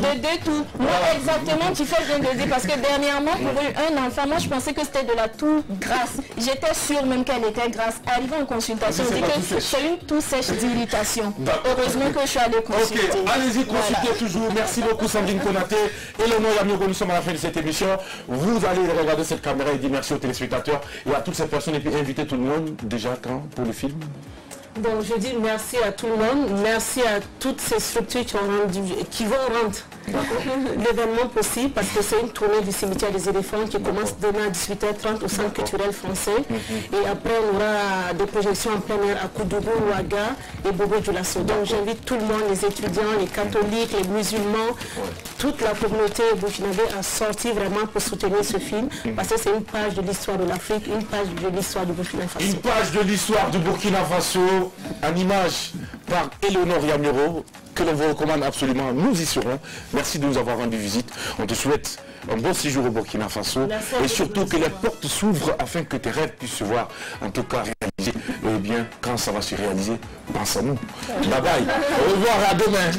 De tout. Moi, exactement, tu fais bien de dire, parce que dernièrement, pour un enfant, moi, je pensais que c'était de la toux grasse. J'étais sûre même qu'elle était grasse. Arrivé en consultation, on dit que c'est une toux sèche d'irritation. Heureusement que je suis allée consulter. Ok, allez-y, consultez toujours. Merci beaucoup, Sandrine Konaté. Et le nom Yamiro, nous sommes à la fin de cette émission. Vous allez regarder cette caméra et dire merci aux téléspectateurs et à toutes ces personnes et puis inviter tout le monde déjà quand pour le film. Donc je dis merci à tout le monde, merci à toutes ces structures qui vont rendre l'événement possible, parce que c'est une tournée du cimetière des éléphants qui commence demain à 18h30 au Centre culturel français. Et après on aura des projections en plein air à Koudougou, Ouaga et Bobo Dioulasso. Donc j'invite tout le monde, les étudiants, les catholiques, les musulmans, toute la communauté burkinabé à sortir vraiment pour soutenir ce film, parce que c'est une page de l'histoire de l'Afrique, une page de l'histoire du Burkina Faso. Une page de l'histoire du Burkina Faso, en image par Eleonore Yamiro, que l'on vous recommande absolument. Nous y serons. Merci de nous avoir rendu visite. On te souhaite un bon séjour au Burkina Faso et surtout que les portes s'ouvrent afin que tes rêves puissent se voir, en tout cas réalisés. Et bien, quand ça va se réaliser, pense à nous. Bye bye. Au revoir, à demain.